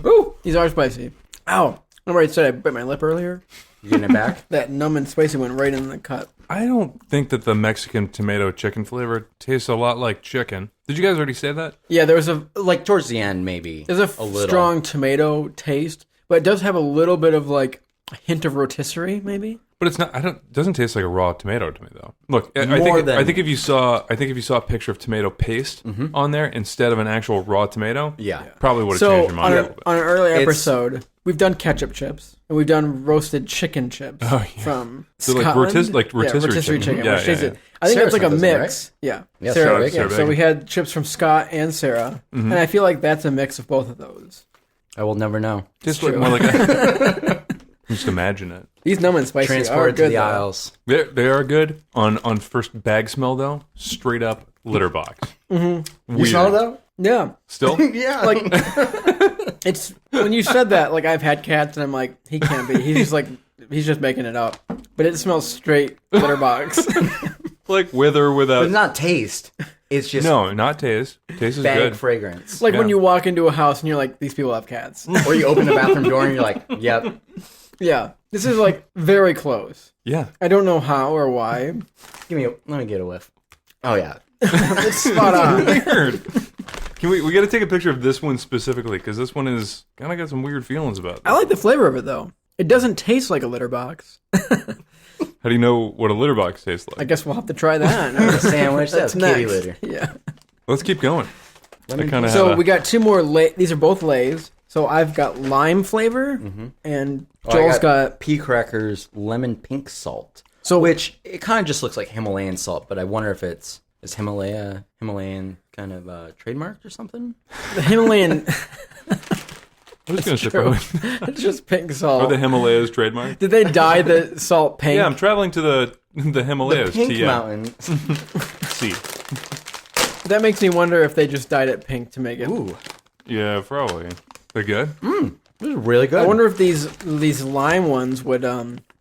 Ooh, these are spicy. Ow. Remember I said I bit my lip earlier?
You getting it back?
That numb and spicy went right in the cut.
I don't think that the Mexican tomato chicken flavor tastes a lot like chicken. Did you guys already say that?
Yeah, there was a
Like towards the end, maybe.
there's a
little.
strong tomato taste, but it does have a little bit of like a hint of rotisserie, maybe.
But it's not. It doesn't taste like a raw tomato to me, though. Look, I think if you saw a picture of tomato paste on there instead of an actual raw tomato,
Yeah.
probably would have
So
changed your mind a little bit.
on an earlier
It's-
episode, we've done ketchup chips and we've done roasted chicken chips from
So like
Scotland.
rotisserie chicken. Yeah,
which
yeah,
tastes
yeah.
it. I think
Sarah
it's like a
sent those in,
mix. Yeah,
Yeah,
Sarah.
Sarah
So
Bacon.
we had chips from Scott and Sarah, and I feel like that's a mix of both of those.
I will never know.
Tastes
true.
like more like a, just imagine it.
These numb and spicy are
Transported
good.
to the
though.
aisles.
They are good on first bag smell though. Straight up litter box. Mm-hmm.
You smell it though?
Yeah,
Still?
Yeah.
like it's when you said that. Like I've had cats, and I'm like, he can't be. He's just making it up. But it smells straight litter box.
Like with or
But
without.
it's not taste. It's just
No, not taste. Taste is
bag
good.
fragrance.
Like when
Yeah.
you walk into a house and you're like, these people have cats.
Or you open the bathroom door and you're like, yep.
Yeah, this is like very close.
Yeah.
I don't know how or why.
Let me get a whiff. Oh yeah.
It's spot on.
Weird. Can we got to take a picture of this one specifically because this one is kind of got some weird feelings about it.
I like the flavor of it though. It doesn't taste like a litter box.
How do you know what a litter box tastes like?
I guess we'll have to try that.
A sandwich. That's kitty
next.
litter.
Yeah.
Let's keep going. I kind of
So we got two more. These are both Lays. So I've got lime flavor, and Joel's got.
pea crackers, lemon pink salt.
So
Which it kind of just looks like Himalayan salt, but I wonder if is Himalayan kind of trademarked or something.
the Himalayan.
I was going to say
true.
probably.
It's just pink
Are
salt.
the Himalayas trademark?
Did they dye the salt pink?
Yeah, I'm traveling to the Himalayas.
Pink
TM.
mountain.
See.
That makes me wonder if they just dyed it pink to make it.
Ooh,
Yeah, probably. They're good.
this is really good.
I wonder if these lime ones would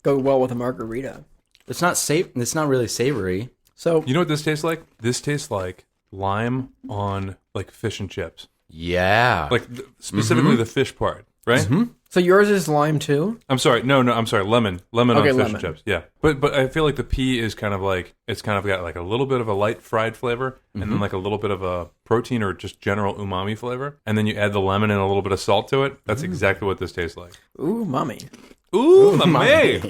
go well with a margarita.
It's not safe. It's not really savory.
So
You know what this tastes like? This tastes like lime on like fish and chips.
Yeah.
Like specifically the fish part, right?
so yours is lime too.
I'm sorry. No, I'm sorry. Lemon on
Okay,
fish
lemon.
and chips. Yeah, but I feel like the pea is kind of like it's kind of got like a little bit of a light fried flavor, and then like a little bit of a protein or just general umami flavor, and then you add the lemon and a little bit of salt to it. That's exactly what this tastes like.
Ooh, mommy.
Ooh, mamey.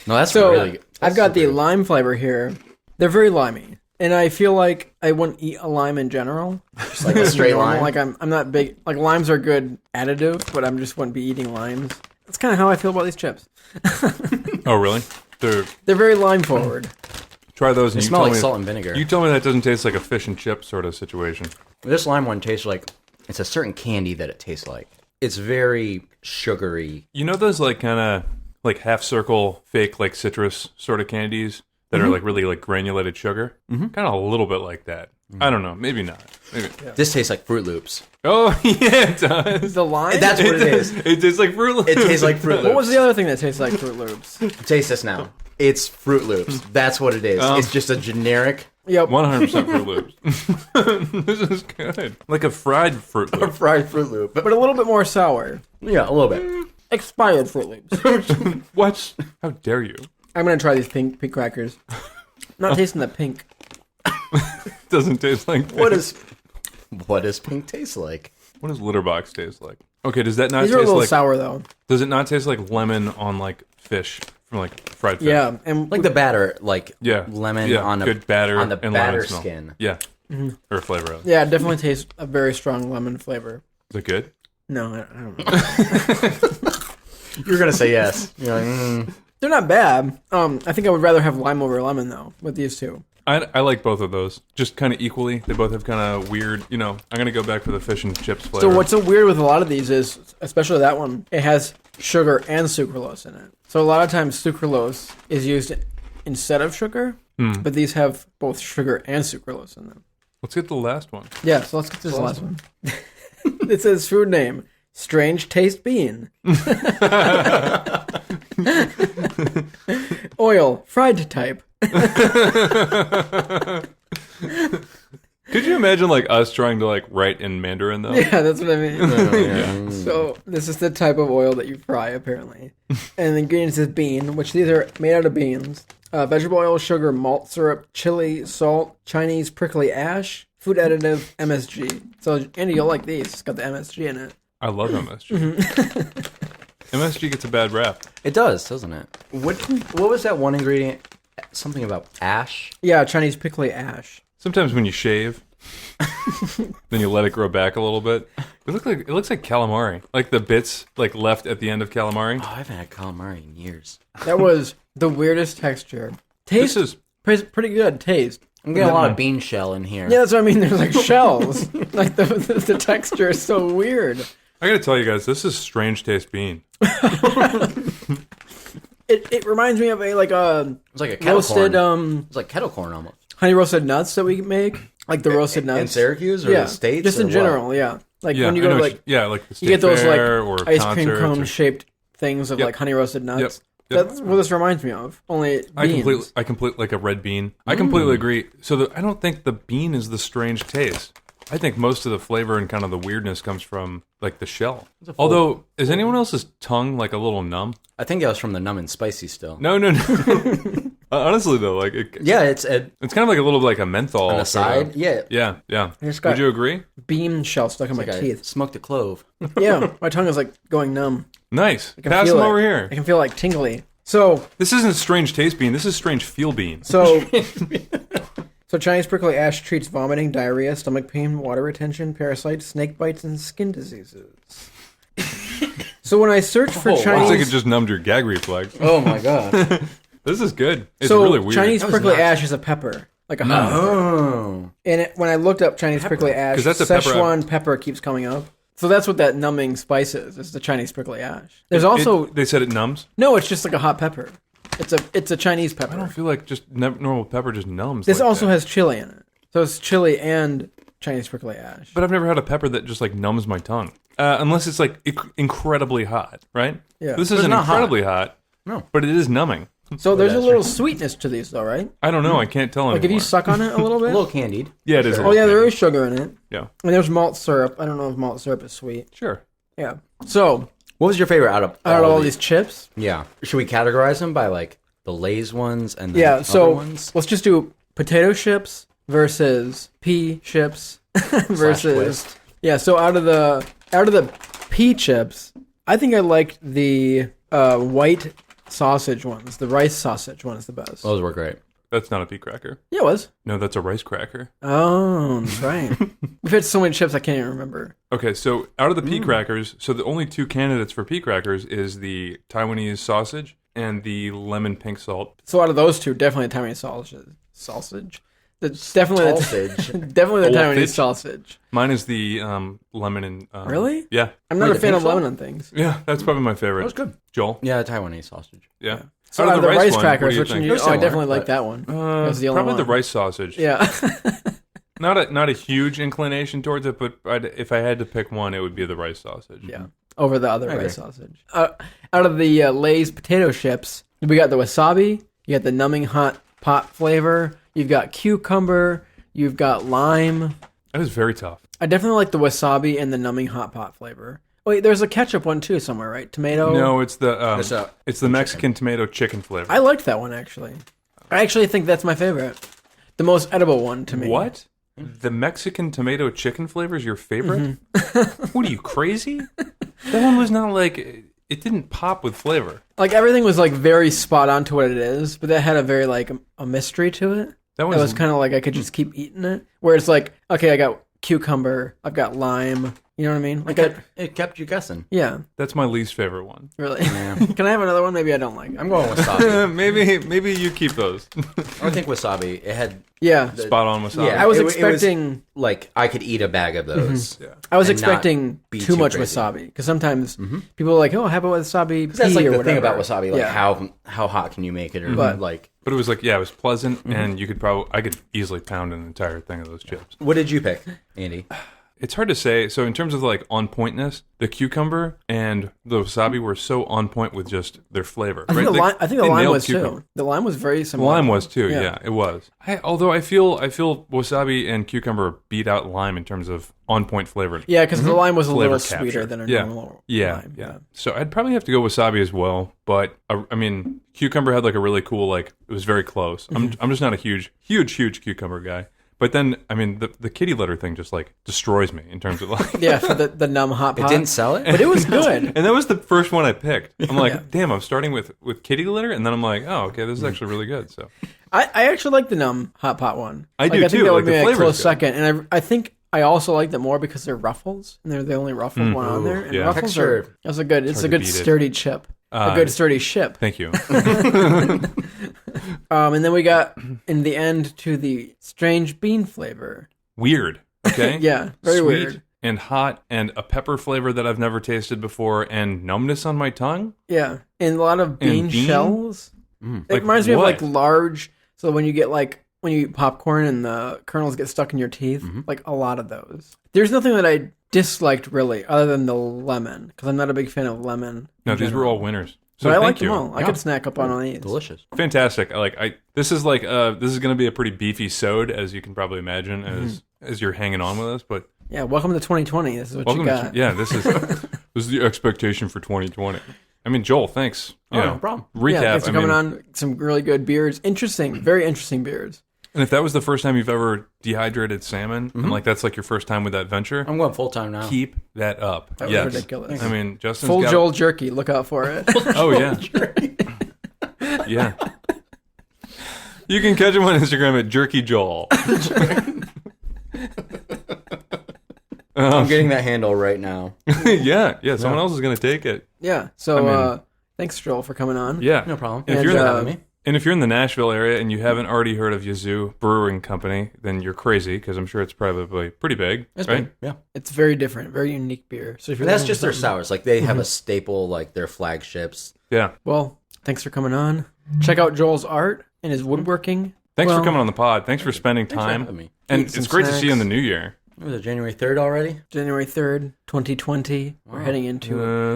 No, that's
So
really good.
I've got the lime flavor here. They're very limey, and I feel like I wouldn't eat a lime in general.
Just like a straight
Normal.
line.
Like I'm not big. Like limes are good additive, but I'm just wouldn't be eating limes. That's kind of how I feel about these chips.
Oh, really?
They're very lime forward.
Try those.
They
And
smell
you
like
tell me,
salt and vinegar.
You tell me that doesn't taste like a fish and chip sort of situation.
This lime one tastes like it's a certain candy that it tastes like. It's very sugary.
You know those like kind of like half circle fake like citrus sort of candies that are like really like granulated sugar? Kind of a little bit like that. I don't know. Maybe not. Maybe.
This tastes like Fruit Loops.
Oh yeah, it does.
The lime.
That's what it is.
It tastes like Fruit Loops.
It tastes like Fruit Loops.
What was the other thing that tastes like Fruit Loops?
Taste this now. It's Fruit Loops. That's what it is. It's just a generic
Yep.
100% Fruit Loops. This is good. Like a fried Fruit Loop.
fried Fruit Loop.
But a little bit more sour.
Yeah, a little bit.
Expired Fruit Loops.
What? How dare you?
I'm gonna try these pink crackers. Not tasting the pink.
Doesn't taste like
What does pink taste like?
What does litter box taste like? Okay, does that not
These are a
taste
little
like
sour though.
Does it not taste like lemon on like fish from like fried fish?
Yeah, and
Like the batter, like
Yeah.
lemon
Yeah,
on a
good batter
on the
and
batter
lemon smell.
skin.
Yeah. Or flavor of it.
yeah, it definitely tastes a very strong lemon flavor.
Is it good?
No, I don't know.
You're gonna say yes. You're like,
They're not bad. I think I would rather have lime over lemon though with these two.
I like both of those. Just kind of equally. They both have kind of weird, I'm going to go back for the fish and chips flavor.
So what's so weird with a lot of these is, especially that one, it has sugar and sucralose in it. So a lot of times sucralose is used instead of sugar, but these have both sugar and sucralose in them.
Let's get the last one.
Yeah, so let's get to this last one. It says food name, Strange Taste Bean. Oil, fried type.
Could you imagine like us trying to like write in Mandarin though?
Yeah, that's what I mean.
Yeah.
So this is the type of oil that you fry, apparently. And the ingredients is bean, which these are made out of beans. Vegetable oil, sugar, malt syrup, chili, salt, Chinese prickly ash, food additive, MSG. So, Andy, you'll like these. It's got the MSG in it.
I love MSG. MSG gets a bad rap.
It does, doesn't it? What was that one ingredient? Something about ash?
Yeah, Chinese prickly ash.
Sometimes when you shave, then you let it grow back a little bit. It looks like calamari, like the bits like left at the end of calamari.
Oh, I haven't had calamari in years.
That was the weirdest texture. Taste
This is
pretty good. Taste.
I'm getting a lot of bean shell in here.
Yeah, that's what I mean. There's like shells. Like the texture is so weird.
I gotta tell you guys, this is strange taste bean.
It reminds me of a
It's like a kettle
roasted
corn. It's like kettle corn almost.
honey roasted nuts that we make. Like the roasted nuts
In Syracuse or
yeah,
the States?
just
or
in
what?
general. Yeah, like
Yeah,
when you
I
go
know
to
what
like
like the state
you get those like
fair or
ice cream
concerts
cone
or-
shaped things of
Yep.
like honey roasted nuts.
Yep.
That's what this reminds me of. Only beans.
I completely like a red bean. I completely agree. So I don't think the bean is the strange taste. I think most of the flavor and kind of the weirdness comes from like the shell. Although, is anyone else's tongue like a little numb?
I think that was from the numb and spicy still.
No. Honestly though, like
Yeah, it's
it's kind of like a little like a menthol
on the side. Yeah.
Yeah.
just got-
Would you agree?
bean shell stuck in my
Like I
teeth.
smoked a clove.
Yeah, my tongue is like going numb.
Nice.
I can
Pass
feel
them
it.
over
I
here.
can feel like tingly. So
This isn't strange taste bean. This is strange feel bean.
So Chinese prickly ash treats vomiting, diarrhea, stomach pain, water retention, parasites, snake bites, and skin diseases. So when I search for
Looks like
Chinese,
it just numbed your gag reflex.
Oh my god.
This is good. It's
so
really weird.
Chinese
That was
prickly
nuts.
ash is a pepper, like a hot pepper.
Oh.
And when I looked up Chinese prickly ash,
'Cause that's a pepper-
Szechuan pepper keeps coming up. So that's what that numbing spice is. It's the Chinese prickly ash. There's also
they said it numbs.
no. It's just like a hot pepper. It's a Chinese
I don't
pepper.
feel like just normal pepper just numbs.
This
like
also
that.
has chili in it. So it's chili and Chinese prickly ash.
But I've never had a pepper that just like numbs my tongue, unless it's like incredibly hot, right?
Yeah.
This
it's
isn't
not hot.
incredibly hot.
No.
But it is numbing.
So there's a
that's
little sweetness to these, though, right?
I don't know. I can't tell
Like if
anymore.
you suck on it a little
A
bit.
little candied.
Yeah, it is. a
Oh
little
yeah, there
candy.
is sugar in it,
Yeah,
and there's malt syrup. I don't know if malt syrup is sweet.
sure.
Yeah. So
What was your favorite out of
all these chips,
Yeah. Should we categorize them by like the Lay's ones and the
yeah.
other
So
ones?
let's just do potato chips versus pea chips versus
twist.
yeah. So out of the pea chips, I think I liked the white sausage ones. The rice sausage one is the best.
Those were great.
That's not a pea cracker.
Yeah, it was.
No, that's a rice cracker.
Oh, that's right. We've had so many chips I can't even remember.
Okay, so out of the pea crackers, so the only two candidates for pea crackers is the Taiwanese sausage and the lemon pink salt.
So out of those two, definitely the Taiwanese sausage. That's definitely
Sausage.
definitely the
Sausage.
Taiwanese sausage.
Mine is the lemon and
Really?
Yeah,
I'm not
Wait,
a
the
fan
pink
of
salt?
lemon on things.
yeah, that's probably my favorite.
That was good.
Joel,
Yeah, Taiwanese sausage.
yeah.
So out of the rice
one,
crackers,
what do you
which one
think?
you,
They're
I
similar,
definitely like
but-
that one. That's the only
Probably
one.
the rice sausage.
Yeah.
Not a huge inclination towards it, but if I had to pick one, it would be the rice sausage.
Yeah. Over the other
I agree.
rice sausage. Out of the Lay's potato chips, we got the wasabi, you got the numbing hot pot flavor, you've got cucumber, you've got lime.
That is very tough.
I definitely like the wasabi and the numbing hot pot flavor. Wait, there's a ketchup one too somewhere, right? Tomato?
No, it's the
It's
it's the Mexican tomato chicken flavor.
I liked that one actually. I actually think that's my favorite. The most edible one to me.
What? The Mexican tomato chicken flavor is your favorite?
Mm-hmm.
What are you, crazy? That one was not like it didn't pop with flavor.
Like everything was like very spot on to what it is, but that had a very like a mystery to it.
That
It was kind of like I could just keep eating it. Where it's like, okay, I got cucumber, I've got lime. You know what I mean? Like,
It kept you guessing.
yeah,
that's my least favorite one.
really.
Yeah.
Can I have another one? Maybe I don't like it.
I'm going wasabi.
maybe you keep those.
I think wasabi. It had
Yeah,
Spot on wasabi.
Yeah.
I was
it was-
expecting.
like I could eat a bag of those.
I was
and not
expecting
be
too
too
much
crazy.
wasabi because sometimes people are like, "Oh, how about wasabi?"
That's
pea
like
or
the
whatever.
thing about wasabi. Like
Yeah.
how hot can you make it? Or
But-
like
But it was like, yeah, it was pleasant,
Mm-hmm.
and I could easily pound an entire thing of those chips.
what did you pick, Andy?
It's hard to say. So in terms of like on pointness, the cucumber and the wasabi were so on point with just their flavor.
I think
right?
the
they
lime
nailed
was
cucumber.
too. The lime was very
The
similar.
lime was too. Yeah, it was. Although I feel wasabi and cucumber beat out lime in terms of on point flavor.
Yeah, because the lime was a
Flavor
little
capture.
sweeter than a
Yeah.
normal
Yeah,
lime.
yeah. So I'd probably have to go wasabi as well. But I mean, cucumber had like a really cool, like it was very close. I'm just not a huge cucumber guy. But then, I mean, the kitty litter thing just like destroys me in terms of like.
Yeah, for the numb hot pot.
It didn't sell it?
But it was good.
And that was the first one I picked. I'm like, damn, I'm starting with kitty litter, and then I'm like, oh, okay, this is actually really good. So
I actually like the numb hot pot one.
I do,
I think
too.
that
Like,
would
the
be a
flavor's
close
good.
second. And I think I also like them more because they're ruffles, and they're the only ruffled one on there. And
yeah.
ruffles are
Texture.
that's a good. It's a
hard to
good
beat it.
sturdy chip. A good sturdy ship.
thank you.
And then we got in the end to the strange bean flavor.
Weird. Okay.
Yeah, very
Sweet
weird.
and hot, and a pepper flavor that I've never tasted before, and numbness on my tongue.
Yeah, and a lot of bean
bean?
shells. It
Like
reminds me of
what?
like large. So when you eat popcorn and the kernels get stuck in your teeth, like a lot of those. There's nothing that I disliked really, other than the lemon, because I'm not a big fan of lemon.
No,
in
these were
general.
all winners. So
But I
thank
liked
you.
them all. I could snack up on all these.
Delicious.
Fantastic. This is going to be a pretty beefy sode, as you can probably imagine, as you're hanging on with us. But
Yeah, welcome to 2020. This is what
welcome
you got.
this is the expectation for 2020. I mean, Joel, thanks. You know,
no problem.
Recap.
Yeah, thanks for
I
coming
mean,
on. Some really good beers. Interesting, very interesting beers.
And if that was the first time you've ever dehydrated salmon, and like that's like your first time with that venture,
I'm going full time now.
keep that up.
That was
yes.
ridiculous.
I mean, Justin's
Full
got
Joel jerky. Look out for it.
Oh yeah. Yeah. You can catch him on Instagram at JerkyJoel.
I'm getting that handle right now.
yeah. Someone else is going to take it.
Yeah. So thanks, Joel, for coming on.
Yeah.
No problem.
And if
And,
you're in
uh,
having me.
And if you're in the Nashville area and you haven't already heard of Yazoo Brewing Company, then you're crazy because I'm sure it's probably pretty big,
It's
right?
big. Yeah.
It's very different, very unique beer. So if you're
And that's
looking
just
for
their
something-
sours. Like they have a staple, like their flagships.
Yeah.
Well, thanks for coming on. Check out Joel's art and his woodworking.
Thanks
Well,
for coming on the pod. Thanks for spending
Thanks for
time.
having me.
And
Eat some
it's great to see you in the
snacks.
new year.
Was it January 3rd already?
January 3rd, 2020. We're heading into a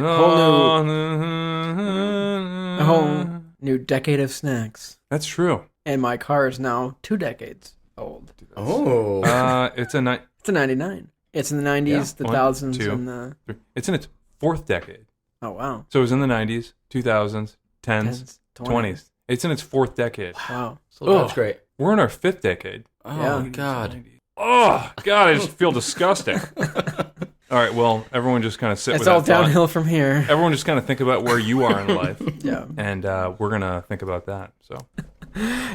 whole new decade of snacks.
That's true.
And my car is now 2 decades old.
Oh.
It's a
It's a 99. It's in the 90s, the
One,
thousands,
two.
and the...
It's in its fourth decade.
Oh, wow.
So it was in the 90s, 2000s, 10s,
10s,
20s. It's in its fourth decade.
Wow.
So that's great.
We're in our fifth decade.
Oh,
Yeah.
God.
Oh, God, I just feel disgusting. All right, well, everyone just kind of sit
It's
with
all
that thought.
downhill from here.
Everyone just kind of think about where you are in life,
Yeah.
and we're going to think about that. So,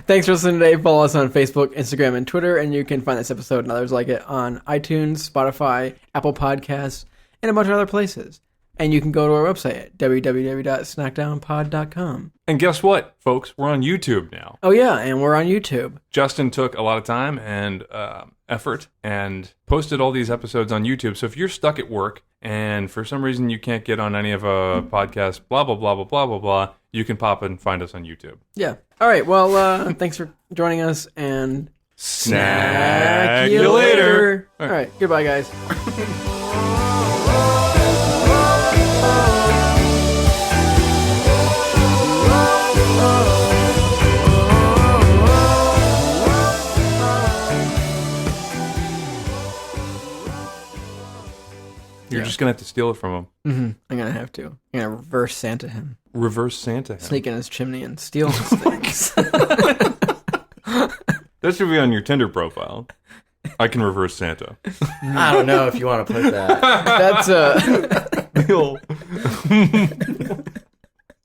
Thanks for listening today. Follow us on Facebook, Instagram, and Twitter, and you can find this episode and others like it on iTunes, Spotify, Apple Podcasts, and a bunch of other places. And you can go to our website at www.snackdownpod.com.
and guess what, folks? We're on YouTube now.
Oh, yeah, and we're on YouTube.
Justin took a lot of time and effort and posted all these episodes on YouTube. So if you're stuck at work and for some reason you can't get on any of a podcast, blah, blah, blah, blah, blah, blah, blah, you can pop and find us on YouTube.
Yeah. All right, well, thanks for joining us, and
Snack you later.
All right, goodbye, guys.
You're just going to have to steal it from him.
I'm going to have to. I'm going to reverse Santa him.
Reverse Santa him.
Sneak in his chimney and steal his things.
That should be on your Tinder profile. I can reverse Santa.
I don't know if you want to put that.
That's
Bill.